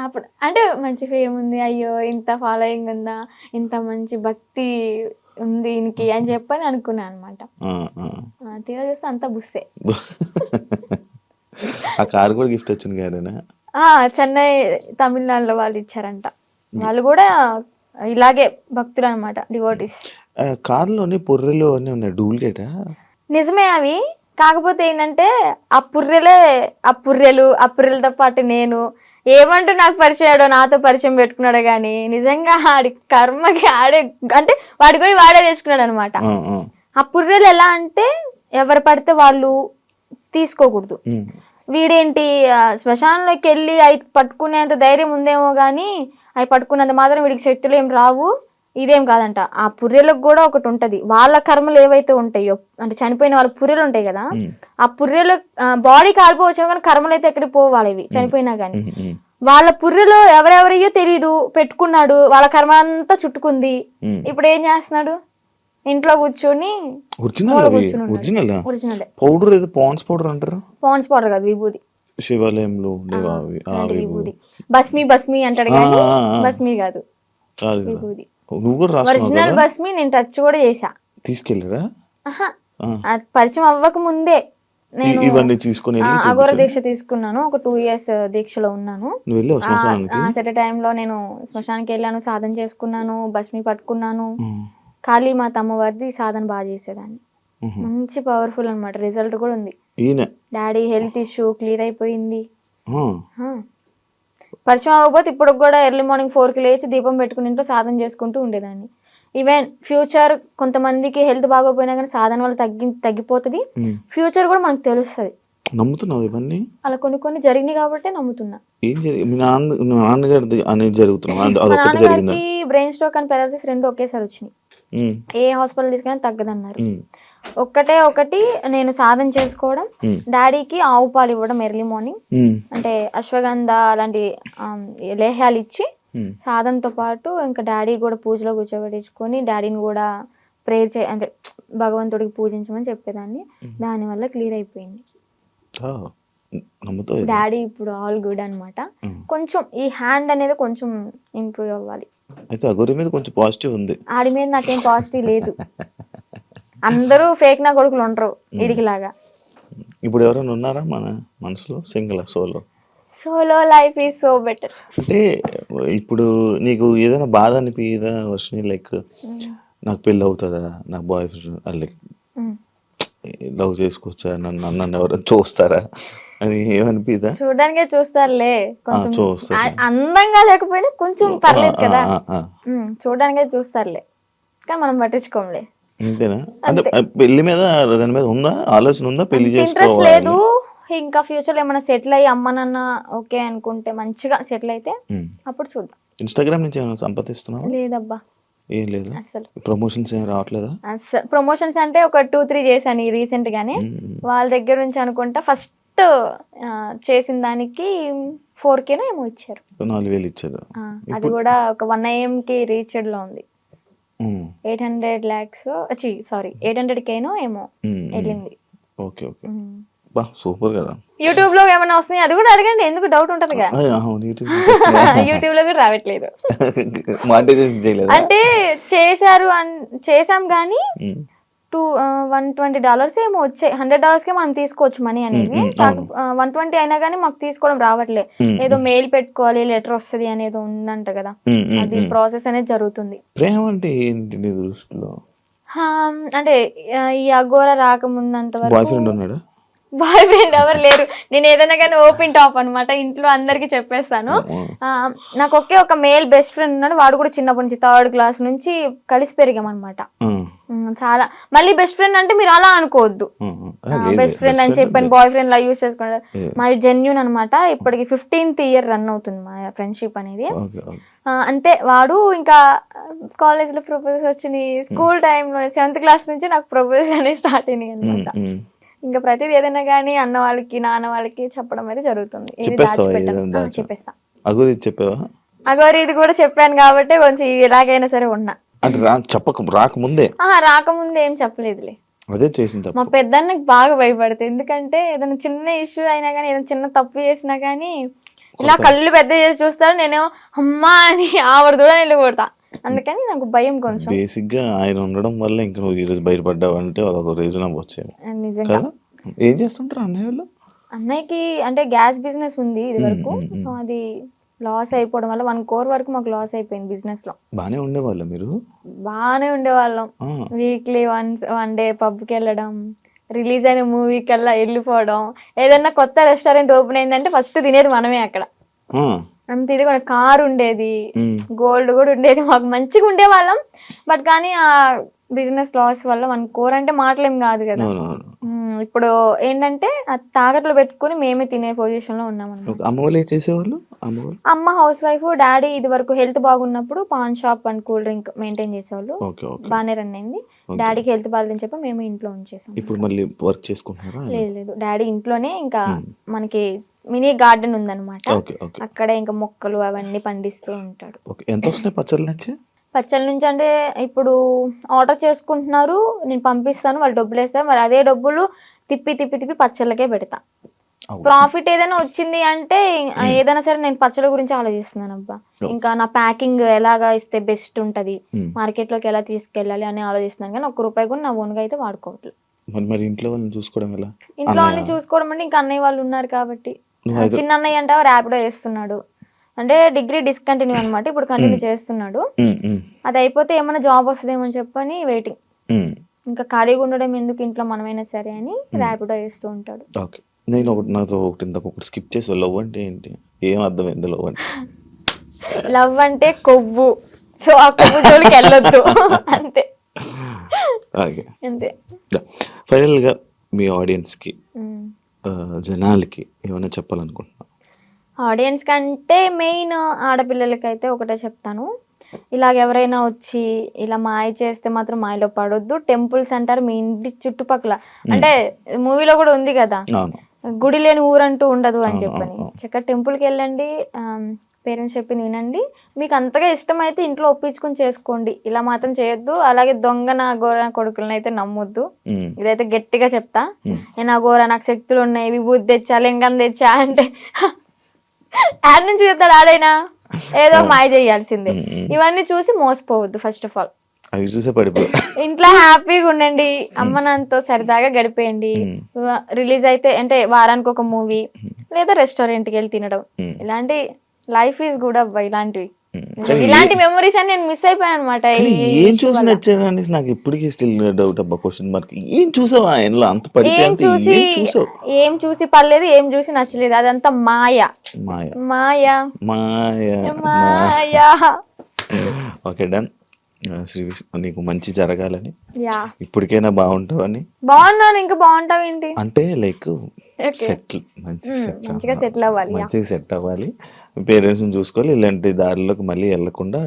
అప్పుడు అంటే మంచి ఫేమ్ ఉంది, అయ్యో ఇంత ఫాలోయింగ్ ఉందా, ఇంత మంచి భక్తి ఉంది ఈయనకి అని చెప్పని అనుకున్నాను అనమాట. తీరా చూస్తే అంతా బుస్సే. ఆ కారు కూడా గిఫ్ట్ వచ్చింది గారేనా? చెన్నై తమిళనాడులో వాళ్ళు ఇచ్చారంట. వాళ్ళు కూడా ఇలాగే భక్తులు అనమాట, డివోటీస్. కారులోనే పొర్రెలు అన్నీ ఉన్నాయి, డూప్లికేటా? నిజమే అవి. కాకపోతే ఏంటంటే ఆ పుర్రెలతో పాటు నేను ఏమంటూ నాకు పరిచయాడో, నాతో పరిచయం పెట్టుకున్నాడో కానీ నిజంగా ఆడి కర్మకి ఆడే అంటే వాడికి పోయి వాడే తెచ్చుకున్నాడు అనమాట. ఆ పుర్రెలు ఎలా అంటే ఎవరు పడితే వాళ్ళు తీసుకోకూడదు. వీడేంటి శ్మశానంలోకి వెళ్ళి అవి పట్టుకునేంత ధైర్యం ఉందేమో కానీ అవి పట్టుకునేంత మాత్రం వీడికి శక్తులు ఏం రావు. ఇదేం కాదంట, ఆ పుర్రెలకు కూడా ఒకటి ఉంటది, వాళ్ళ కర్మలు ఏవైతే ఉంటాయో, అంటే చనిపోయిన వాళ్ళ పుర్రెలు ఉంటాయి కదా, ఆ పుర్రెలు బాడీ కాలిపోవచ్చు కానీ కర్మలు అయితే ఎక్కడికి పోవాలి చనిపోయినా గానీ. వాళ్ళ పుర్రెలు ఎవరెవరయ్యో తెలీదు, పెట్టుకున్నాడు, వాళ్ళ కర్మ అంతా చుట్టుకుంది. ఇప్పుడు ఏం చేస్తున్నాడు, ఇంట్లో కూర్చొని పాండ్స్ పౌడర్ కాదు, విభూది. శివాలయంలో విభూది భస్మి అంటాడు కానీ భస్మి కాదు, విభూది. ఒరిజినల్ భస్మి నేను టచ్ కూడా చేసా. తీసుకెళ్ళరా? పరిచయం అవ్వక ముందే నేను ఇవన్నీ తీసుకుని అఘోర దీక్ష తీసుకున్నాను. ఒక 2 years దీక్షలో ఉన్నాను. సెట్ టైంలో నేను శ్మశానానికి వెళ్ళాను, సాధన చేసుకున్నాను, భస్మి పట్టుకున్నాను. కాళీమాత అమ్మవారిది సాధన బాగా చేసేదాన్ని, మంచి పవర్ఫుల్ అనమాట. రిజల్ట్ కూడా ఉంది. డాడీ హెల్త్ ఇష్యూ క్లియర్ అయిపోయింది. పరిచయం అవ్వకపోతే ఇప్పుడు కూడా ఎర్లీ మార్నింగ్ 4కి లేచి దీపం పెట్టుకుని ఇంట్లో సాధన చేసుకుంటూ ఉండేదాన్ని. ఈవెన్ ఫ్యూచర్ కొంతమందికి హెల్త్ బాగోపోయినా కానీ సాధన వల్ల తగ్గిపోతుంది, ఫ్యూచర్ కూడా మనకు తెలుస్తుంది. నమ్ముతున్నావు ఇవన్నీ? అలా కొన్ని జరిగినాయి కాబట్టి నమ్ముతున్నా. నాన్నగారికి బ్రెయిన్ స్ట్రోక్ అండ్ పెరాలసిస్ 2 ఒకేసారి వచ్చినాయి. ఏ హాస్పిటల్ తీసుకున్నా తగ్గదన్నారు. ఒకటి నేను సాధన చేసుకోవడం, డాడీకి ఆవు పాలు ఇవ్వడం ఎర్లీ మార్నింగ్, అంటే అశ్వగంధ అలాంటి లేహ్యాలు ఇచ్చి సాధనతో పాటు ఇంకా డాడీ కూడా పూజలో కూర్చోబెట్టించుకొని డాడీని కూడా ప్రేయర్ అంటే భగవంతుడికి పూజించమని చెప్పేదాన్ని. దానివల్ల క్లియర్ అయిపోయింది. డాడీ ఇప్పుడు ఆల్ గుడ్ అనమాట. కొంచెం ఈ హ్యాండ్ అనేది కొంచెం ఇంప్రూవ్ అవ్వాలి. ఆడి మీద నాకేం పాజిటివ్ లేదు. అందరూ ఫేక్ నా కొడుకులు ఉండరు వీడికి లాగా. ఇప్పుడు ఎవరైనా ఉన్నారా మన మనసులో? Solo life is so better. అంటే ఇప్పుడు నీకు ఏదైనా బాధ అనిపించదా వర్షిని, లైక్ నాకు పెళ్ళి అవుతుందా, నాకు బాయ్ ఫ్రెండ్ లైక్ లవ్ చేసుకోవచ్చా, నన్ను ఎవరైనా చూస్తారా అని ఏమనిపిదా? చూడడానికే చూస్తారులే, కొంచెం చూస్తారు. అందంగా లేకపోయినా కొంచెం పర్లేదు కదా, చూడడానికే చూస్తారులే, కానీ మనం పట్టించుకోంలే. అంతేనా? అంటే పెళ్లి మీద దాని మీద ఉందా ఆలోచన, ఉందా పెళ్లి ఇంట్రెస్ట్ చేసుకోవాలి? లేదు. ఇంకా ఫ్యూచర్ లో ఏమైనా సెటిల్ అయ్యి అమ్మ నాన్న ఓకే అనుకుంటే, మంచిగా సెటిల్ అయితే అప్పుడు చూద్దాం. ఇన్స్టాగ్రామ్ నుంచి ఏమైనా సంపాదిస్తున్నావా? లేదబ్బా, ఏం లేదు. అసలు ప్రమోషన్స్ ఏం రావట్లేదా? అసలు ప్రమోషన్స్ అంటే ఒక 2-3 చేశాను రీసెంట్ గానే. వాళ్ళ దగ్గర నుంచి అనుకుంటా ఫస్ట్ చేసిన దానికి 4K ఏమో ఇచ్చారు. 4,000 ఇచ్చారు. అది కూడా ఒక 1 AM కి రీచ్డ్ లో ఉంది. 800 lakhs 800K ఏమో వెళ్ళింది. ఓకే ఓకే, బా సూపర్ కదా. యూట్యూబ్ లో ఏమైనా వస్తున్నాయి అది కూడా అడగండి, ఎందుకు డౌట్ ఉంటదిగా. యూట్యూబ్ లో కూడా రావట్లేదు. మానిటైజేషన్ చేయలేదు అంటే చేసాం కానీ $120 ఏమో వచ్చాయి. $100కే మనం తీసుకోవచ్చు మనీ అనేది. 120 అయినా కానీ మాకు తీసుకోవడం రావట్లేదు. ఏదో మెయిల్ పెట్టుకోవాలి, లెటర్ వస్తుంది అనేది ఉందంట కదా, అది ప్రాసెస్ అనేది జరుగుతుంది. ప్రేమ అంటే ఏంటి నీ దృష్టిలో? అంటే ఈ అఘోరా రాకముందంత బాయ్ వరకు ఫ్రెండ్ ఉన్నాడా? బాయ్ ఫ్రెండ్ ఎవరు లేరు. నేను ఏదైనా కానీ ఓపెన్ టాప్ అనమాట, ఇంట్లో అందరికి చెప్పేస్తాను. నాకు ఒక మేల్ బెస్ట్ ఫ్రెండ్ ఉన్నాడు. వాడు కూడా చిన్నప్పటి నుంచి 3rd క్లాస్ నుంచి కలిసి పెరిగాం అనమాట. చాలా మళ్ళీ బెస్ట్ ఫ్రెండ్ అంటే మీరు అలా అనుకోవద్దు, బెస్ట్ ఫ్రెండ్ అని చెప్పాను బాయ్ ఫ్రెండ్ లా యూజ్ చేసుకుంటారు. మాది జెన్యూన్ అనమాట. ఇప్పటికి 15th year రన్ అవుతుంది మా ఫ్రెండ్షిప్ అనేది. అంతే. వాడు ఇంకా కాలేజ్ లో ప్రపోజల్స్ వచ్చినాయి, స్కూల్ టైంలో 7th క్లాస్ నుంచి నాకు ప్రపోజల్స్ అనేవి స్టార్ట్ అయినాయి అనమాట. ఇంకా ప్రతిదీ ఏదైనా కానీ అన్న వాళ్ళకి నాన్న వాళ్ళకి చెప్పడం అయితే జరుగుతుంది. చెప్పేస్తా. అగోరి ఇది కూడా చెప్పాను కాబట్టి కొంచెం ఎలాగైనా సరే ఉన్నా. రాకముందే ఏం చెప్పలేదులే. అదే చేసింది. మా పెద్దన్నకి బాగా భయపడతాయి, ఎందుకంటే ఏదైనా చిన్న ఇష్యూ అయినా కానీ, ఏదైనా చిన్న తప్పు చేసినా కానీ ఇలా కళ్ళు పెద్ద చేసి చూస్తాడు. నేనేమో అమ్మా అని ఆవిడ కూడా వెళ్ళిపోతా. అందుకని నాకు భయం కొంచెం. బేసిక్ గా ఆయన ఉండడం వల్ల ఇంకా నువ్వు ఈ రోజు బయటపడ్డావు అంటే అదొక రీజన్ అవ్వచ్చు. నిజంగా. ఏం చేస్తుంటారు అన్నయ్య వాళ్ళు? అన్నయ్యకి అంటే గ్యాస్ బిజినెస్ ఉంది ఇది వరకు. సో అది లాస్ అయిపోవడం వల్ల 1 crore వరకు మాకు లాస్ అయిపోయింది బిజినెస్ లో. బానే ఉండేవాళ్ళ మీరు? బానే ఉండేవాళ్ళం. వీక్లీ వన్ డే పబ్కి వెళ్ళడం, రిలీజ్ అయిన మూవీకి వెళ్ళిపోవడం, ఏదన్నా కొత్త రెస్టారెంట్ ఓపెన్ అయిందంటే ఫస్ట్ తినేది మనమే అక్కడ. అంత ఇది కూడా కార్ ఉండేది, గోల్డ్ కూడా ఉండేది, మాకు మంచిగా ఉండేవాళ్ళం. బట్ కానీ ఆ బిజినెస్ లాస్ వల్ల 1 crore అంటే మాటలేం కాదు కదా. ఇప్పుడు ఏంటంటే తాకట్లు పెట్టుకుని మేమే తినే పొజిషన్ లో ఉన్నాం. అమ్మ హౌస్ వైఫ్, డాడీ ఇది వరకు హెల్త్ బాగున్నప్పుడు pan shop and cool drink maintain చేసేవాళ్ళు. బాగానే రన్ అయింది. డాడీకి హెల్త్ బాగాలేదని చెప్పి మేము ఇంట్లో ఉంచేసాం. ఇప్పుడు మళ్ళీ వర్క్ చేసుకుంటున్నారా? లేదు, డాడీ ఇంట్లోనే ఇంకా మనకి మినీ గార్డెన్ ఉందన్నమాట. అక్కడే ఇంకా మొక్కలు అవన్నీ పండిస్తూ ఉంటాడు. ఎంత వస్తున్నాయి పచ్చళ్ళ నుంచి అంటే ఇప్పుడు ఆర్డర్ చేసుకుంటున్నారు, నేను పంపిస్తాను, వాళ్ళు డబ్బులు వేస్తారు. మరి అదే డబ్బులు తిప్పి పచ్చళ్ళకే పెడతా. ప్రాఫిట్ ఏదైనా వచ్చింది అంటే ఏదైనా సరే నేను పచ్చళ్ళ గురించి ఆలోచిస్తున్నాను అబ్బా. ఇంకా నా ప్యాకింగ్ ఎలాగా ఇస్తే బెస్ట్ ఉంటది, మార్కెట్ లోకి ఎలా తీసుకెళ్ళాలి అని ఆలోచిస్తున్నాను. కానీ ₹1 కూడా నా ఓన్గా అయితే వాడుకోవట్లేదు. ఇంట్లో వాళ్ళని చూసుకోవడం అంటే ఇంకా అన్నయ్య వాళ్ళు ఉన్నారు కాబట్టి. చిన్న అన్నయ్య అంటే ర్యాపిడో చేస్తున్నాడు, అంటే డిగ్రీ డిస్కంటిన్యూ అనమాట, ఇప్పుడు కంటిన్యూ చేస్తున్నాడు. అది అయిపోతే ఏమైనా జాబ్ వస్తుందేమో చెప్పని వెయిటింగ్. ఇంకా ఖాళీగా ఉండడం ఎందుకు ఇంట్లో, మనమైనా సరే అని ర్యాపిడో చేస్తూ ఉంటాడు. నాతో ఒకటి స్కిప్ చేసి, లవ్ అంటే ఏంటి, ఏం అర్థమైంది లవ్ అంటే? లవ్ అంటే కొవ్వు, సో ఆ కొవ్వు జోలికి వెళ్ళొద్దు అంతే. అంతే. ఫైనల్ గా మీ ఆడియన్స్ కి, జనాలకి ఏమైనా చెప్పాలనుకుంటున్నా? ఆడియన్స్ కంటే మెయిన్ ఆడపిల్లలకి అయితే ఒకటే చెప్తాను, ఇలాగ ఎవరైనా వచ్చి ఇలా మాయ చేస్తే మాత్రం మాయలో పడొద్దు. టెంపుల్స్ అంటారు మీ ఇంటి చుట్టుపక్కల, అంటే మూవీలో కూడా ఉంది కదా, గుడి లేని ఊరంటూ ఉండదు అని చెప్పని. చక్కగా టెంపుల్కి వెళ్ళండి, పేరెంట్స్ చెప్పింది వినండి. మీకు అంతగా ఇష్టమైతే ఇంట్లో ఒప్పించుకుని చేసుకోండి, ఇలా మాత్రం చేయొద్దు. అలాగే దొంగ గోర కొడుకులను అయితే నమ్మొద్దు. ఇదైతే గట్టిగా చెప్తా. నేను గోర నాకు శక్తులు ఉన్నాయి, విభూతి తెచ్చా, లింగం తెచ్చా అంటే యాడ్ నుంచి చెప్తాడు ఆడైనా, ఏదో మాయ చేయాల్సిందే. ఇవన్నీ చూసి మోసపోవద్దు ఫస్ట్ ఆఫ్ ఆల్. అవి చూసే పడిపో. ఇంట్లో హ్యాపీగా ఉండండి, అమ్మ నాన్నతో సరదాగా గడిపేయండి. రిలీజ్ అయితే అంటే వారానికి ఒక మూవీ లేదా రెస్టారెంట్కి వెళ్ళి తినడం, ఇలాంటి లైఫ్ ఈజ్ గుడ్ అబ్బా. ఇలాంటి మెమరీస్ అని నేను మిస్ అయిపోయాను అనమాట. ఏం చూసి నచ్చాడని నాకు ఇప్పటికీ స్టిల్ డౌట్ అబ్బా, క్వశ్చన్ మార్క్. ఏం చూసావు ఆయనలో అంత పడితే? ఏం చూసి పర్లేదు, ఏం చూసి నచ్చలేదు, అదంతా మాయా మాయా మాయా మాయా మాయా. Okay done. శ్రీ విష్ణు నీకు మంచి జరగాలని, యా ఇప్పటికైనా బాగుంటావని. బాగున్నాను, ఇంకా బాగుంటావు ఏంటి? అంటే లైక్ సెటిల్, మంచిగా సెటిల్ అవ్వాలి, మంచిగా సెట్ అవ్వాలి, పేరెంట్స్ ని చూసుకోవాలి, ఇలాంటి దారిలోకి మళ్ళీ వెళ్లకుండా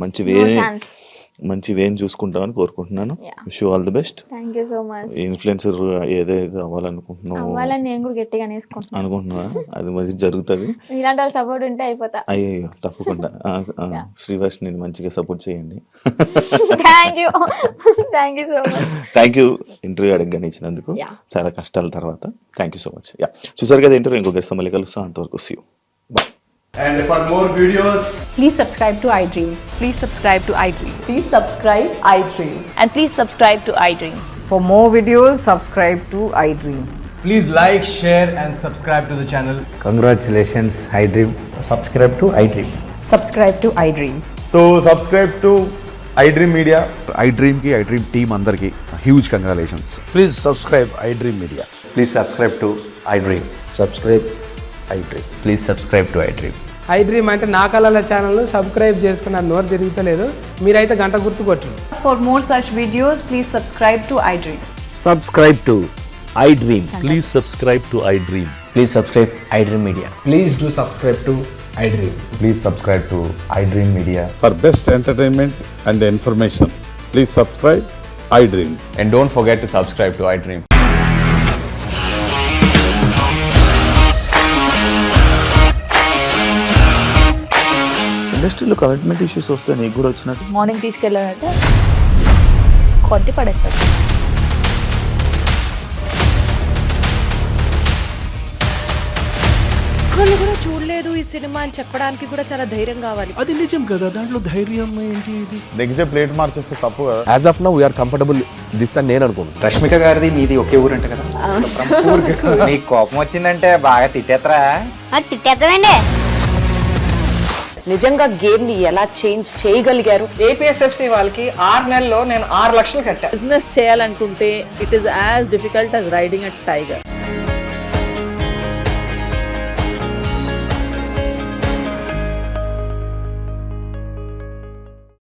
మంచి వేని చూసుకుంటామని కోరుకుంటున్నాను. Wish you all the best. Thank you so much. Influencer ఏదైతే అవ్వాలనుకుంటున్నావు నేను కూడా గట్టిగా అనుకుంటున్నా, అది మంచి జరుగుతుంది. ఇలాంటి వాళ్ళు సపోర్ట్ ఉంటే అయిపోతా. అయ్యో తప్పకుండా. శ్రీవర్ష్ నేను మంచిగా సపోర్ట్ చేయండి. Thank you, thank you so much. Thank you interview అడగగానే ఇచ్చినందుకు, చాలా కష్టాల తర్వాత. Thank you so much. Yeah, చూసారు కదా ఇంటర్వ్యూ. ఇంకొక మళ్ళీ కలుస్తాం, అంతవరకు see you. Bye. And for more videos, Please subscribe to iDream. Please subscribe to iDream. Please subscribe iDream. And please subscribe to iDream. For more videos, subscribe to iDream. please like, share and subscribe to the channel. Congratulations, iDream. Subscribe to iDream. Subscribe to iDream. So subscribe to iDream Media. iDream team అందరికి huge congratulations. Please subscribe iDream Media. Please subscribe to iDream. Subscribe iDream. Please subscribe to iDream. iDream అంటే నా కళల channel subscribe చేసుకున్న నోరు తిరుగుతలేదు, మీరైతే గంట గుర్తు కొట్టండి. For more such videos, please subscribe to iDream. Subscribe to iDream. Please subscribe to iDream. Please subscribe iDream Media. Please do subscribe to iDream. Please subscribe to iDream Media. For best entertainment and information, please subscribe iDream. And don't forget to subscribe to iDream. ఇండస్ట్రీలో commitment issues వస్తే నీకు కూడా వచ్చినట్టు? Morning తీసుకెళ్ళాడంటే కొట్టి పడేస్తాడు. ఒక్కళ్ళు కూడా చూడలేదు ఈ సినిమా అని చెప్పడానికి కూడా చాలా ధైర్యం కావాలి. అది నిజం కదా, దాంట్లో ధైర్యం ఏంటి? ఇది నెక్స్ట్ డే ప్లేట్ మార్చేస్తే తప్పు కదా. As of now we're comfortable this అని నేను అనుకుంటున్నాను. రష్మిక గారిది మీది ఒకే ఊరంట కదా? నీకు కోపం వచ్చిందంటే బాగా తిట్టేత్తరా? తిట్టేద్దామండి. నిజంగా గేమ్ ని ఎలా చేంజ్ చేయగలిగారు? ఏపీఎస్ఎఫ్సి వాళ్ళకి 6 నెలల్లో నేను 6 లక్షలు కట్టా. బిజినెస్ చేయాలనుకుంటే it is as difficult as riding a tiger.